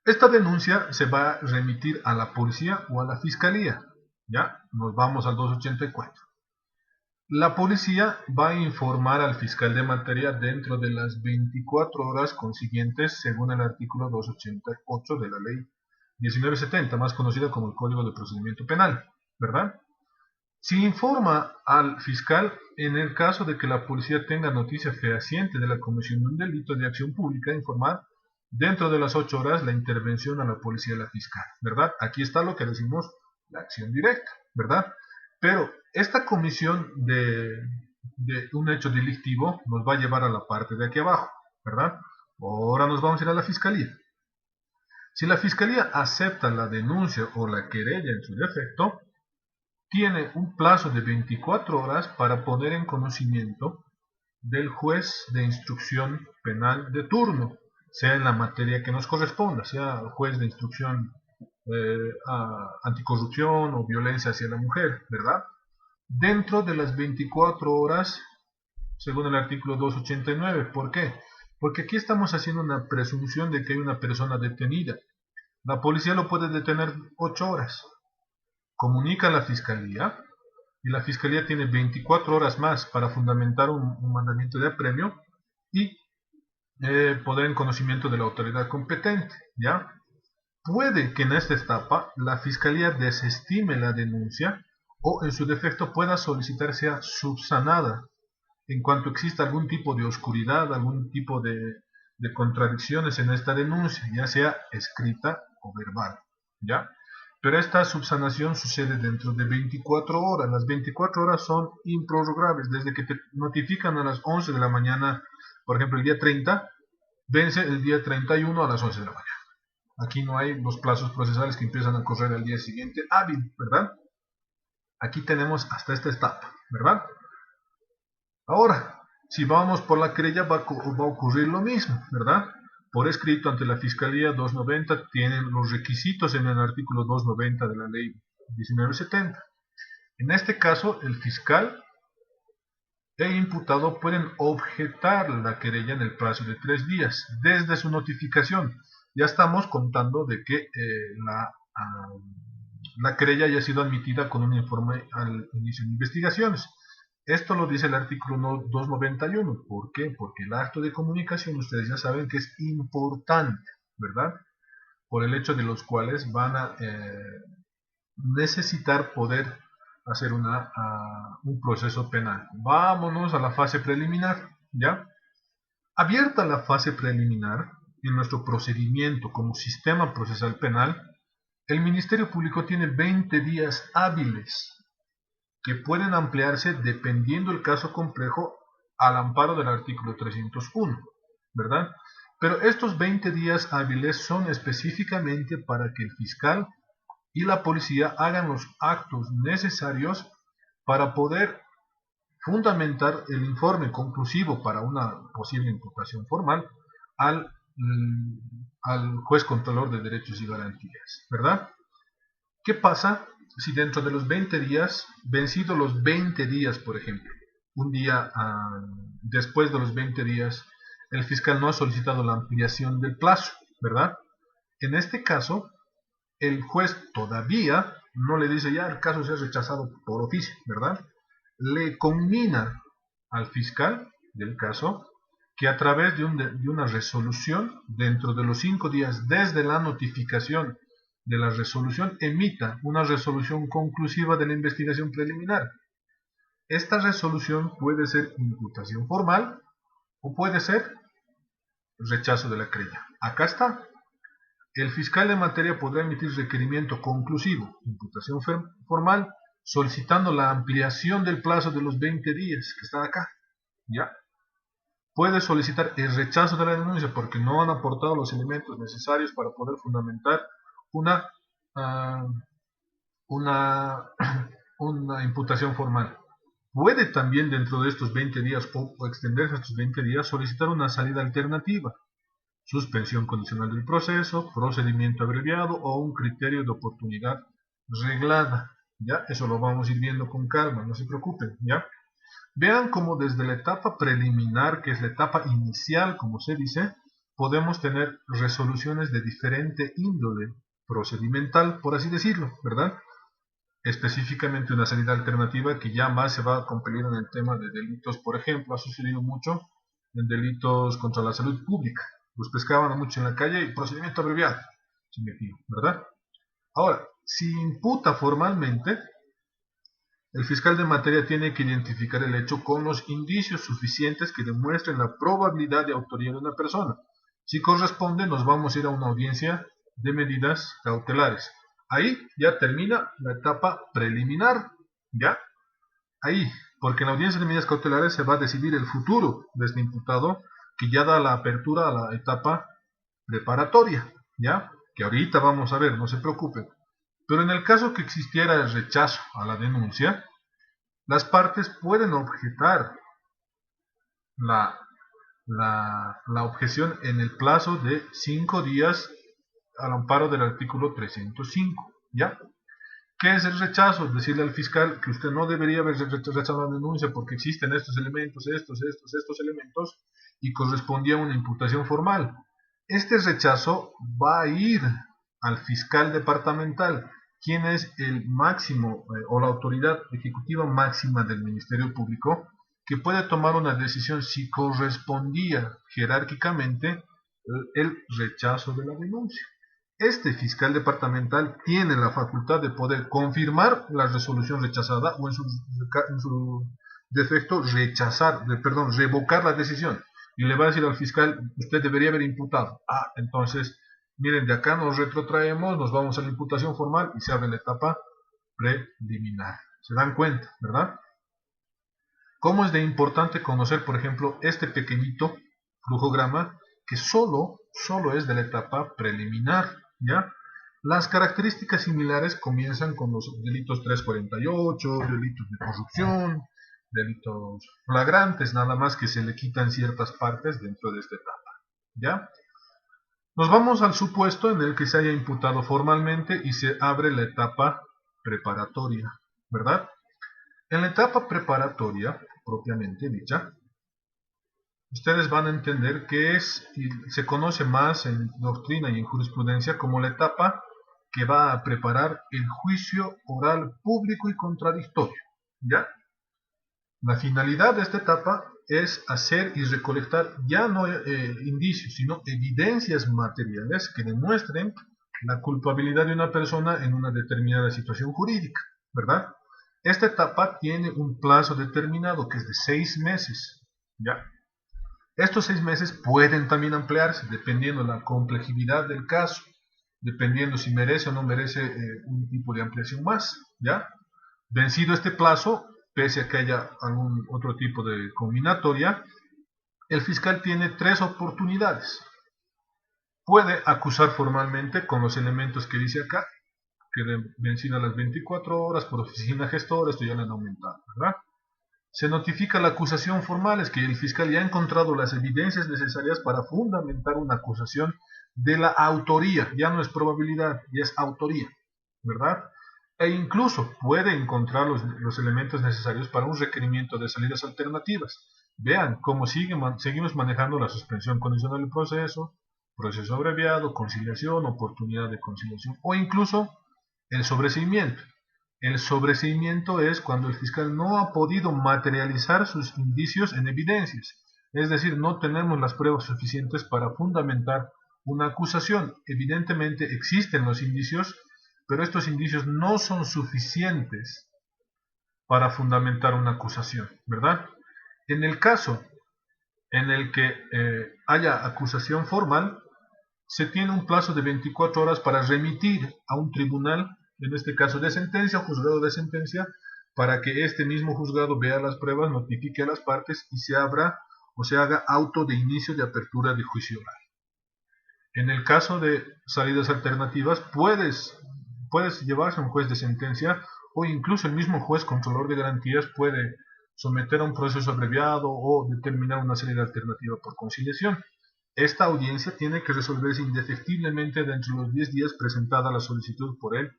Esta denuncia se va a remitir a la policía o a la fiscalía, ¿ya? Nos vamos al 284. La policía va a informar al fiscal de materia dentro de las 24 horas consiguientes, según el artículo 288 de la ley 1970, más conocida como el Código de Procedimiento Penal, ¿verdad? Se informa al fiscal en el caso de que la policía tenga noticia fehaciente de la comisión de un delito de acción pública, informar dentro de las 8 horas la intervención a la policía y a la fiscal, ¿verdad? Aquí está lo que decimos la acción directa, ¿verdad? Pero esta comisión de un hecho delictivo nos va a llevar a la parte de aquí abajo, ¿verdad? Ahora nos vamos a ir a la fiscalía. Si la fiscalía acepta la denuncia o la querella en su defecto, tiene un plazo de 24 horas para poner en conocimiento del juez de instrucción penal de turno, sea en la materia que nos corresponda, sea juez de instrucción anticorrupción o violencia hacia la mujer, ¿verdad? Dentro de las 24 horas, según el artículo 289. ¿Por qué? Porque aquí estamos haciendo una presunción de que hay una persona detenida. La policía lo puede detener 8 horas. Comunica a la fiscalía y la fiscalía tiene 24 horas más para fundamentar un mandamiento de apremio y poner en conocimiento de la autoridad competente, ¿ya? Puede que en esta etapa la fiscalía desestime la denuncia o en su defecto pueda solicitar sea subsanada en cuanto exista algún tipo de oscuridad, algún tipo de contradicciones en esta denuncia, ya sea escrita o verbal, ¿ya? Pero esta subsanación sucede dentro de 24 horas. Las 24 horas son improrrogables. Desde que te notifican a las 11 de la mañana, por ejemplo el día 30, vence el día 31 a las 11 de la mañana. Aquí no hay los plazos procesales que empiezan a correr al día siguiente hábil, ¿verdad? Aquí tenemos hasta esta etapa, ¿verdad? Ahora, si vamos por la querella va a ocurrir lo mismo, ¿verdad? Por escrito ante la Fiscalía 290 tienen los requisitos en el artículo 290 de la ley 1970. En este caso, el fiscal e imputado pueden objetar la querella en el plazo de 3 días desde su notificación. Ya estamos contando de que la querella haya sido admitida con un informe al inicio de investigaciones. Esto lo dice el artículo 291. ¿Por qué? Porque el acto de comunicación, ustedes ya saben que es importante, ¿verdad? Por el hecho de los cuales van a necesitar poder hacer un proceso penal. Vámonos a la fase preliminar, ¿ya? Abierta la fase preliminar, en nuestro procedimiento como sistema procesal penal, el Ministerio Público tiene 20 días hábiles que pueden ampliarse dependiendo el caso complejo al amparo del artículo 301, ¿verdad? Pero estos 20 días hábiles son específicamente para que el fiscal y la policía hagan los actos necesarios para poder fundamentar el informe conclusivo para una posible imputación formal al al juez controlador de derechos y garantías, ¿verdad? ¿Qué pasa si dentro de los 20 días, vencidos los 20 días, por ejemplo, un día después de los 20 días, el fiscal no ha solicitado la ampliación del plazo, ¿verdad? En este caso, el juez todavía no le dice ya el caso se ha rechazado por oficio, ¿verdad? Le conmina al fiscal del caso que a través de una resolución, dentro de los 5 días desde la notificación de la resolución, emita una resolución conclusiva de la investigación preliminar. Esta resolución puede ser imputación formal o puede ser rechazo de la querella. Acá está. El fiscal de materia podrá emitir requerimiento conclusivo, imputación formal, solicitando la ampliación del plazo de los 20 días que está acá. ¿Ya? Puede solicitar el rechazo de la denuncia porque no han aportado los elementos necesarios para poder fundamentar una imputación formal. Puede también dentro de estos 20 días o extenderse a estos 20 días solicitar una salida alternativa, suspensión condicional del proceso, procedimiento abreviado o un criterio de oportunidad reglada. ¿Ya? Eso lo vamos a ir viendo con calma, no se preocupen. ¿Ya? Vean cómo desde la etapa preliminar, que es la etapa inicial, como se dice, podemos tener resoluciones de diferente índole procedimental, por así decirlo, ¿verdad? Específicamente una salida alternativa que ya más se va a compelir en el tema de delitos, por ejemplo, ha sucedido mucho en delitos contra la salud pública. Los pescaban mucho en la calle y procedimiento abreviado, si me fijo, ¿verdad? Ahora, si imputa formalmente, el fiscal de materia tiene que identificar el hecho con los indicios suficientes que demuestren la probabilidad de autoría de una persona. Si corresponde, nos vamos a ir a una audiencia de medidas cautelares. Ahí ya termina la etapa preliminar, ¿ya? Ahí, porque en la audiencia de medidas cautelares se va a decidir el futuro de este imputado, que ya da la apertura a la etapa preparatoria, ¿ya? Que ahorita vamos a ver, no se preocupen. Pero en el caso que existiera el rechazo a la denuncia, las partes pueden objetar la objeción en el plazo de 5 días al amparo del artículo 305, ¿ya? ¿Qué es el rechazo? Decirle al fiscal que usted no debería haber rechazado la denuncia porque existen estos elementos, estos elementos, y correspondía a una imputación formal. Este rechazo va a ir al fiscal departamental, quien es el máximo o la autoridad ejecutiva máxima del Ministerio Público, que puede tomar una decisión si correspondía jerárquicamente el rechazo de la denuncia. Este fiscal departamental tiene la facultad de poder confirmar la resolución rechazada o en su defecto revocar la decisión. Y le va a decir al fiscal, usted debería haber imputado. Entonces, miren, de acá nos retrotraemos, nos vamos a la imputación formal y se abre la etapa preliminar. ¿Se dan cuenta, verdad? ¿Cómo es de importante conocer, por ejemplo, este pequeñito flujograma que solo es de la etapa preliminar? ¿Ya? Las características similares comienzan con los delitos 348, delitos de corrupción, delitos flagrantes, nada más que se le quitan ciertas partes dentro de esta etapa. ¿Ya? Nos vamos al supuesto en el que se haya imputado formalmente y se abre la etapa preparatoria, ¿verdad? En la etapa preparatoria, propiamente dicha, ustedes van a entender que se conoce más en doctrina y en jurisprudencia como la etapa que va a preparar el juicio oral público y contradictorio, ¿ya? La finalidad de esta etapa es hacer y recolectar ya no indicios, sino evidencias materiales que demuestren la culpabilidad de una persona en una determinada situación jurídica, ¿verdad? Esta etapa tiene un plazo determinado que es de 6 meses, ¿ya? Estos 6 meses pueden también ampliarse dependiendo de la complejidad del caso, dependiendo si merece o no merece un tipo de ampliación más, ¿ya? Vencido este plazo, pese a que haya algún otro tipo de combinatoria, el fiscal tiene 3 oportunidades. Puede acusar formalmente con los elementos que dice acá, que vencida las 24 horas por oficina gestora, esto ya lo han aumentado, ¿verdad? Se notifica la acusación formal, es que el fiscal ya ha encontrado las evidencias necesarias para fundamentar una acusación de la autoría, ya no es probabilidad, ya es autoría, ¿verdad? E incluso puede encontrar los elementos necesarios para un requerimiento de salidas alternativas. Vean cómo seguimos manejando la suspensión condicional del proceso, proceso abreviado, conciliación, oportunidad de conciliación o incluso el sobreseimiento. El sobreseimiento es cuando el fiscal no ha podido materializar sus indicios en evidencias, es decir, no tenemos las pruebas suficientes para fundamentar una acusación. Evidentemente existen los indicios, pero estos indicios no son suficientes para fundamentar una acusación, ¿verdad? En el caso en el que haya acusación formal, se tiene un plazo de 24 horas para remitir a un tribunal, en este caso de sentencia, juzgado de sentencia, para que este mismo juzgado vea las pruebas, notifique a las partes y se abra o se haga auto de inicio de apertura de juicio oral. En el caso de salidas alternativas, puedes llevarse a un juez de sentencia o incluso el mismo juez controlador de garantías puede someter a un proceso abreviado o determinar una salida alternativa por conciliación. Esta audiencia tiene que resolverse indefectiblemente dentro de los 10 días presentada la solicitud por el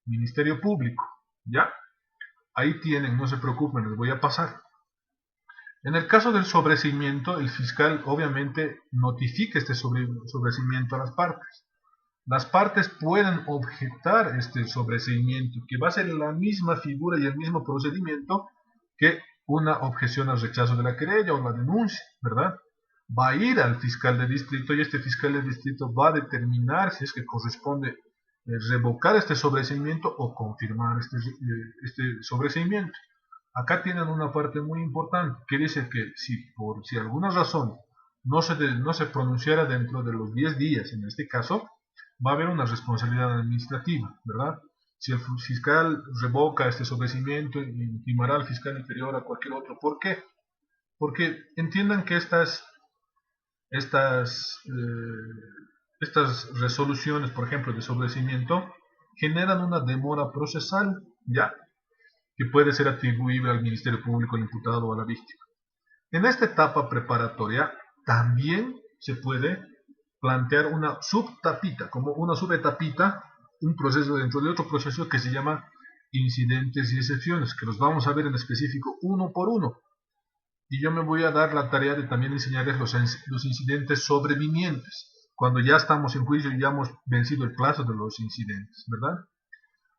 Ministerio Público. ¿Ya? Ahí tienen, no se preocupen, les voy a pasar. En el caso del sobreseimiento, el fiscal obviamente notifica este sobreseimiento a las partes. Las partes pueden objetar este sobreseimiento, que va a ser la misma figura y el mismo procedimiento que una objeción al rechazo de la querella o la denuncia, ¿verdad? Va a ir al fiscal de distrito y este fiscal de distrito va a determinar si es que corresponde revocar este sobreseimiento o confirmar este sobreseimiento. Acá tienen una parte muy importante que dice que si alguna razón no se pronunciara dentro de los 10 días, en este caso, va a haber una responsabilidad administrativa, ¿verdad? Si el fiscal revoca este sobreseimiento, intimará al fiscal inferior a cualquier otro. ¿Por qué? Porque entiendan que estas resoluciones, por ejemplo, de sobreseimiento, generan una demora procesal, ya, que puede ser atribuible al Ministerio Público, al imputado o a la víctima. En esta etapa preparatoria también se puede plantear una subtapita, como una subetapita, un proceso dentro de otro proceso que se llama incidentes y excepciones, que los vamos a ver en específico uno por uno. Y yo me voy a dar la tarea de también enseñarles los incidentes sobrevinientes, cuando ya estamos en juicio y ya hemos vencido el plazo de los incidentes, ¿verdad?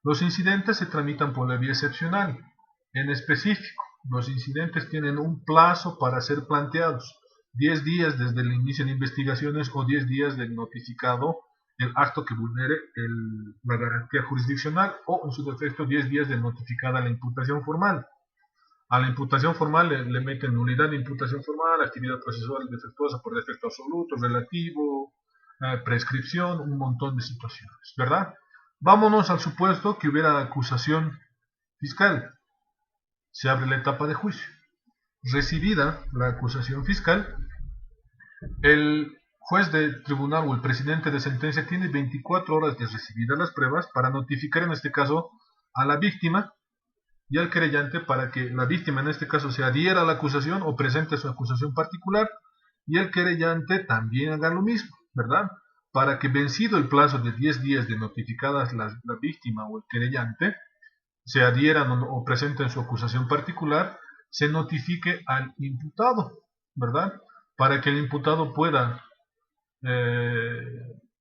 Los incidentes se tramitan por la vía excepcional. En específico, los incidentes tienen un plazo para ser planteados, 10 días desde el inicio de investigaciones o 10 días del notificado el acto que vulnere la garantía jurisdiccional o en su defecto 10 días de notificada la imputación formal. A la imputación formal le meten nulidad de imputación formal, actividad procesual defectuosa por defecto absoluto, relativo, prescripción, un montón de situaciones, ¿verdad? Vámonos al supuesto que hubiera acusación fiscal. Se abre la etapa de juicio. Recibida la acusación fiscal, el juez de tribunal o el presidente de sentencia tiene 24 horas de recibidas las pruebas para notificar en este caso a la víctima y al querellante para que la víctima en este caso se adhiera a la acusación o presente su acusación particular y el querellante también haga lo mismo, ¿verdad? Para que vencido el plazo de 10 días de notificadas la víctima o el querellante se adhieran o presenten su acusación particular, se notifique al imputado, ¿verdad? Para que el imputado pueda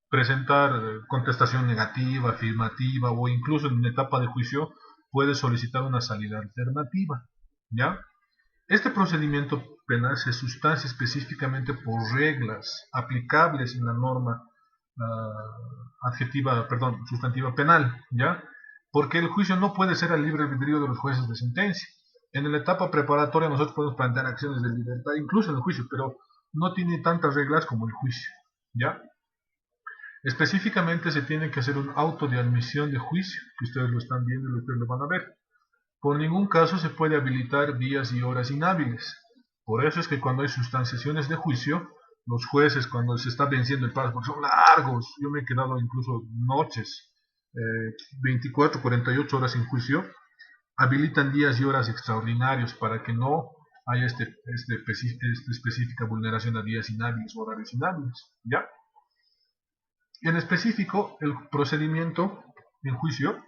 presentar contestación negativa, afirmativa o incluso en una etapa de juicio puede solicitar una salida alternativa, ¿ya? Este procedimiento penal se sustancia específicamente por reglas aplicables en la norma sustantiva penal, ¿ya? Porque el juicio no puede ser al libre albedrío de los jueces de sentencia. En la etapa preparatoria nosotros podemos plantear acciones de libertad, incluso en el juicio, pero no tiene tantas reglas como el juicio, ¿ya? Específicamente se tiene que hacer un auto de admisión de juicio, que ustedes lo están viendo y ustedes lo van a ver. Por ningún caso se puede habilitar días y horas inhábiles. Por eso es que cuando hay sustanciaciones de juicio, los jueces cuando se está venciendo el plazo, porque son largos, yo me he quedado incluso noches, 24, 48 horas en juicio, habilitan días y horas extraordinarios para que no haya específica vulneración a días inhábiles o horarios inhábiles, ¿ya? En específico, el procedimiento en juicio,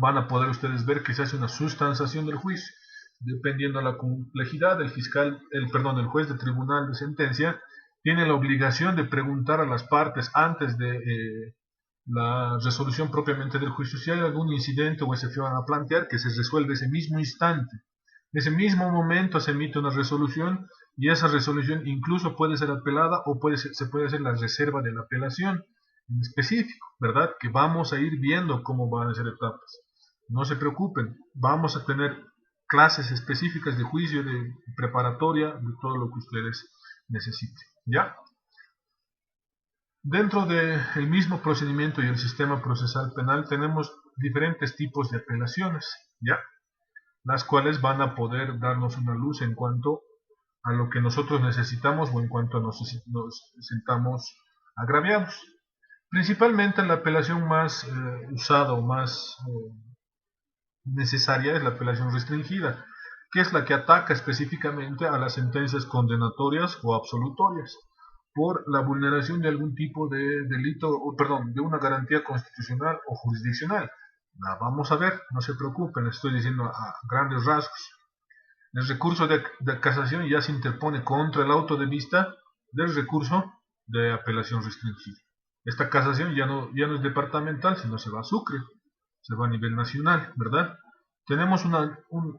van a poder ustedes ver que se hace una sustanciación del juicio. Dependiendo de la complejidad, el juez de tribunal de sentencia tiene la obligación de preguntar a las partes antes de la resolución propiamente del juicio si hay algún incidente o excepción a plantear, que se resuelve ese mismo instante. En ese mismo momento se emite una resolución y esa resolución incluso puede ser apelada o se puede hacer la reserva de la apelación en específico, ¿verdad? Que vamos a ir viendo cómo van a ser etapas. No se preocupen, vamos a tener clases específicas de juicio, de preparatoria, de todo lo que ustedes necesiten, ¿ya? Dentro del mismo procedimiento y el sistema procesal penal tenemos diferentes tipos de apelaciones, ¿ya? Las cuales van a poder darnos una luz en cuanto a lo que nosotros necesitamos o en cuanto nos sentamos agraviados. Principalmente la apelación más usada o más necesaria es la apelación restringida, que es la que ataca específicamente a las sentencias condenatorias o absolutorias por la vulneración de algún tipo de delito, de una garantía constitucional o jurisdiccional. La vamos a ver, no se preocupen, estoy diciendo a grandes rasgos. El recurso de casación ya se interpone contra el auto de vista del recurso de apelación restringida. Esta casación ya no es departamental, sino se va a Sucre, se va a nivel nacional, ¿verdad? Tenemos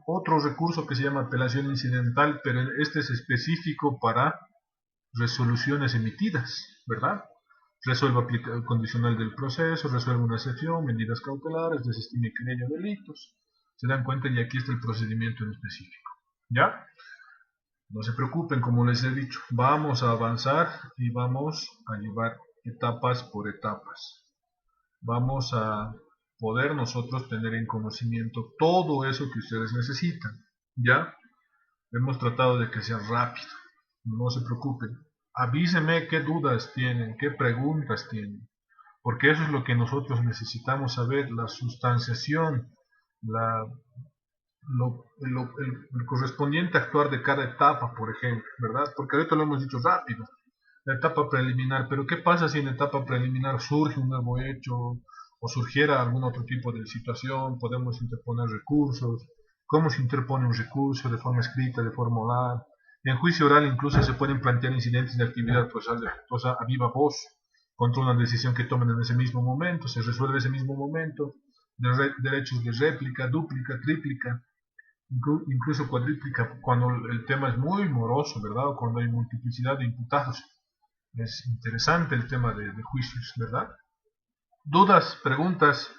otro recurso que se llama apelación incidental, pero este es específico para resoluciones emitidas, ¿verdad? Resuelve el condicional del proceso, resuelve una excepción, medidas cautelares, desestime querella o delitos. Se dan cuenta y aquí está el procedimiento en específico, ¿ya? No se preocupen, como les he dicho, vamos a avanzar y vamos a llevar etapas por etapas. Vamos a poder nosotros tener en conocimiento todo eso que ustedes necesitan, ¿ya? Hemos tratado de que sea rápido, no se preocupen. Avísenme qué dudas tienen, qué preguntas tienen, porque eso es lo que nosotros necesitamos saber, la sustanciación, el correspondiente actuar de cada etapa, por ejemplo, ¿verdad? Porque ahorita lo hemos dicho rápido, la etapa preliminar, pero ¿qué pasa si en la etapa preliminar surge un nuevo hecho o surgiera algún otro tipo de situación? Podemos interponer recursos. ¿Cómo se interpone un recurso? ¿De forma escrita, de forma oral? En juicio oral incluso se pueden plantear incidentes de actividad procesal defectuosa a viva voz contra una decisión que tomen en ese mismo momento, se resuelve ese mismo momento, derechos de réplica, dúplica, tríplica, incluso cuadríplica, cuando el tema es muy moroso, ¿verdad? O cuando hay multiplicidad de imputados. Es interesante el tema de juicios, ¿verdad? ¿Dudas? ¿Preguntas?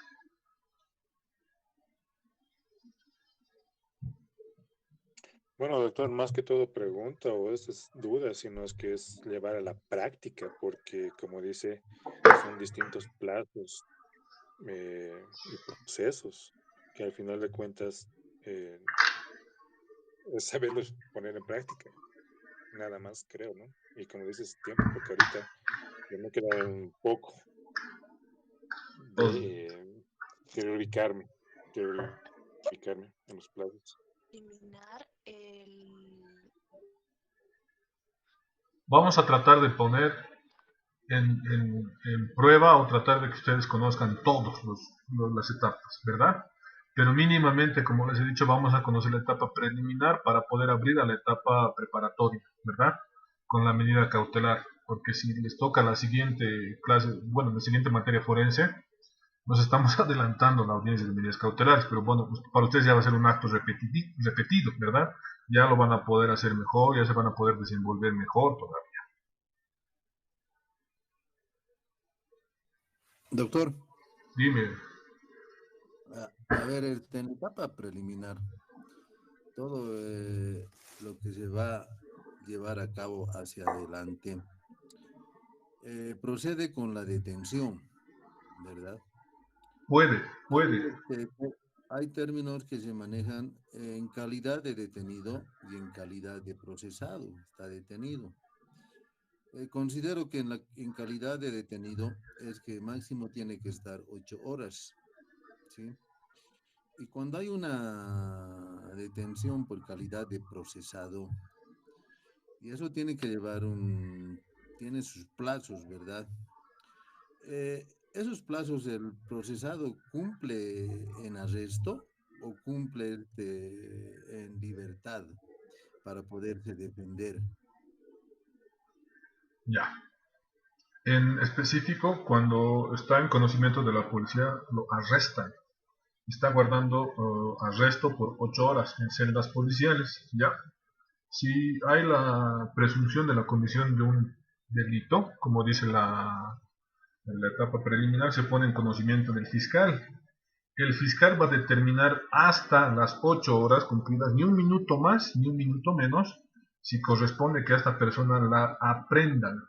Bueno, doctor, más que todo pregunta o es duda, sino es que es llevar a la práctica, porque como dice, son distintos plazos y procesos que al final de cuentas eh, es saberlos poner en práctica, nada más creo, ¿no? Y como dices, tiempo, porque ahorita ya me queda un poco de ubicarme, en los plazos. Eliminar el... Vamos a tratar de poner en prueba o tratar de que ustedes conozcan todas las etapas, ¿verdad? Pero mínimamente, como les he dicho, vamos a conocer la etapa preliminar para poder abrir a la etapa preparatoria, ¿verdad? Con la medida cautelar, porque si les toca la siguiente clase, bueno, la siguiente materia forense, nos estamos adelantando la audiencia de medidas cautelares, pero bueno, pues para ustedes ya va a ser un acto repetido, ¿verdad? Ya lo van a poder hacer mejor, ya se van a poder desenvolver mejor todavía. Doctor, Dime. a ver, en la etapa preliminar, todo lo que se va a llevar a cabo hacia adelante procede con la detención, ¿verdad? Puede. Hay términos que se manejan en calidad de detenido y en calidad de procesado, está detenido. Considero que en calidad de detenido es que máximo tiene que estar 8 horas, ¿sí? Y cuando hay una detención por calidad de procesado, y eso tiene que llevar tiene sus plazos, ¿verdad? ¿Esos plazos el procesado cumple en arresto o cumple en libertad para poderse defender? Ya. En específico, cuando está en conocimiento de la policía, lo arrestan. Está guardando arresto por 8 horas en celdas policiales, ¿ya? Si hay la presunción de la comisión de un delito, como dice en la etapa preliminar, se pone en conocimiento del fiscal. El fiscal va a determinar hasta las 8 horas cumplidas, ni un minuto más, ni un minuto menos, si corresponde que a esta persona la aprendan.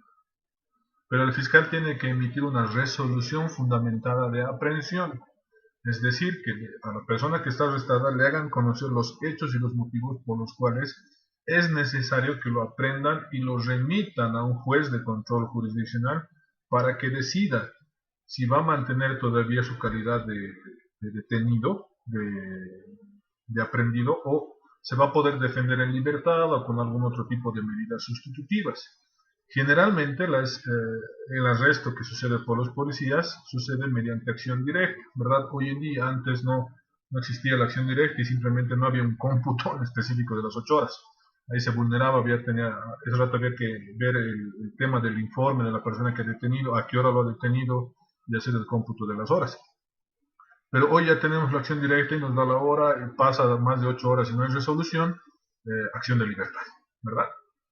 Pero el fiscal tiene que emitir una resolución fundamentada de aprehensión. Es decir, que a la persona que está arrestada le hagan conocer los hechos y los motivos por los cuales es necesario que lo aprendan y lo remitan a un juez de control jurisdiccional para que decida si va a mantener todavía su calidad de detenido, de aprendido, o se va a poder defender en libertad o con algún otro tipo de medidas sustitutivas. Generalmente el arresto que sucede por los policías sucede mediante acción directa, ¿verdad? Hoy en día, antes no existía la acción directa y simplemente no había un cómputo en específico de las 8 horas. Ahí se vulneraba, ese rato había que ver el tema del informe de la persona que ha detenido, a qué hora lo ha detenido y hacer el cómputo de las horas. Pero hoy ya tenemos la acción directa y nos da la hora, pasa más de 8 horas y no hay resolución, acción de libertad, ¿verdad?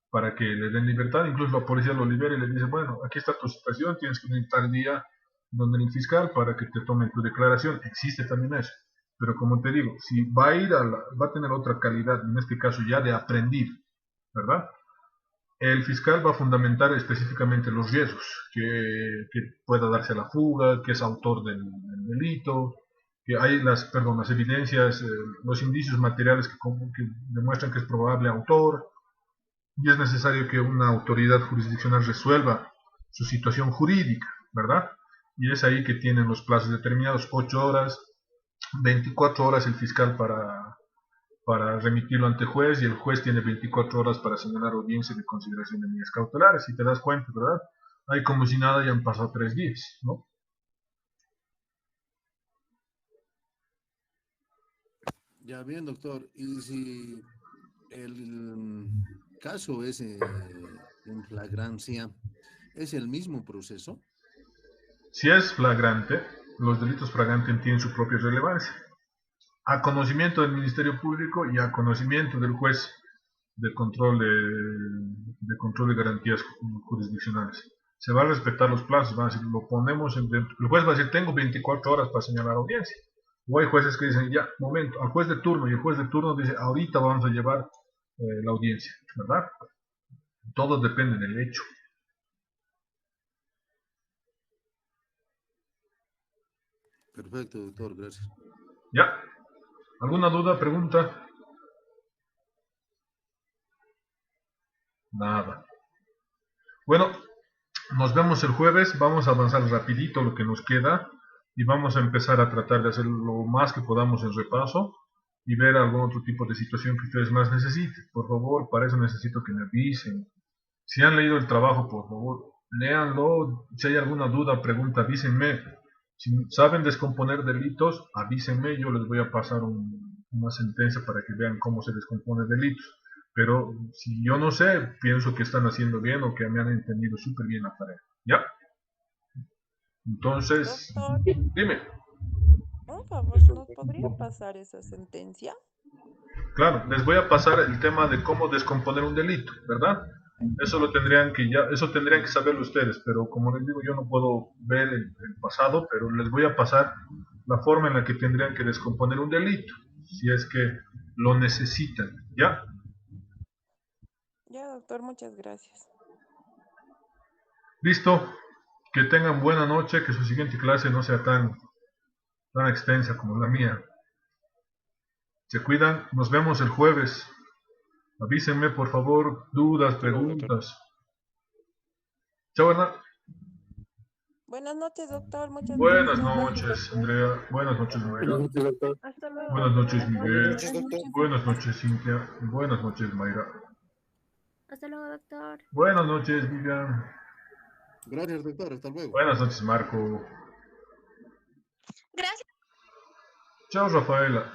Para que le den libertad, incluso la policía lo libera y le dice, bueno, aquí está tu situación, tienes que venir tal día donde el fiscal para que te tomen tu declaración. Existe también eso. Pero como te digo, si va a tener otra calidad, en este caso ya de aprendiz, ¿verdad? El fiscal va a fundamentar específicamente los riesgos, que pueda darse a la fuga, que es autor del delito, que hay las evidencias, los indicios materiales que demuestran que es probable autor, y es necesario que una autoridad jurisdiccional resuelva su situación jurídica, ¿verdad? Y es ahí que tienen los plazos determinados, 8 horas, 24 horas el fiscal para remitirlo ante juez, y el juez tiene 24 horas para señalar audiencia de consideración de medidas cautelares. Si te das cuenta, ¿verdad? Hay como si nada y han pasado 3 días, ¿no? Ya bien, doctor. Y si el caso es en flagrancia, ¿es el mismo proceso? Si es flagrante, los delitos flagrantes tienen su propia relevancia. A conocimiento del Ministerio Público y a conocimiento del juez de control de garantías jurisdiccionales. Se va a respetar los plazos, van a decir, lo ponemos el juez va a decir, tengo 24 horas para señalar audiencia. O hay jueces que dicen, ya, momento, al juez de turno, y el juez de turno dice, ahorita vamos a llevar la audiencia, ¿verdad? Todo depende del hecho. Perfecto, doctor, gracias. ¿Ya? ¿Alguna duda, pregunta? Nada. Bueno, nos vemos el jueves, vamos a avanzar rapidito lo que nos queda y vamos a empezar a tratar de hacer lo más que podamos el repaso y ver algún otro tipo de situación que ustedes más necesiten. Por favor, para eso necesito que me avisen. Si han leído el trabajo, por favor, léanlo. Si hay alguna duda, pregunta, avísenme. Si saben descomponer delitos, avísenme, yo les voy a pasar una sentencia para que vean cómo se descompone delitos. Pero si yo no sé, pienso que están haciendo bien o que me han entendido súper bien la tarea. ¿Ya? Entonces, Doctor, dime. por favor, ¿nos podría pasar esa sentencia? Claro, les voy a pasar el tema de cómo descomponer un delito, ¿verdad? Eso tendrían que saberlo ustedes, pero como les digo, yo no puedo ver el pasado, pero les voy a pasar la forma en la que tendrían que descomponer un delito, si es que lo necesitan, ¿ya? Ya, doctor, muchas gracias. Listo, que tengan buena noche, que su siguiente clase no sea tan extensa como la mía. Se cuidan, nos vemos el jueves. Avísenme, por favor, dudas, preguntas. Chao, Hernán. Buenas noches, doctor. Muchas Buenas gracias. noches, Andrea. Buenas noches, Mayra. Buenas noches, doctor. Hasta luego. Buenas noches, Buenas Miguel. noches, doctor. Buenas noches, Cintia. Buenas noches, Mayra. Hasta luego, doctor. Buenas noches, Vivian. Gracias, doctor. Hasta luego. Buenas noches, Marco. Gracias. Chao, Rafaela.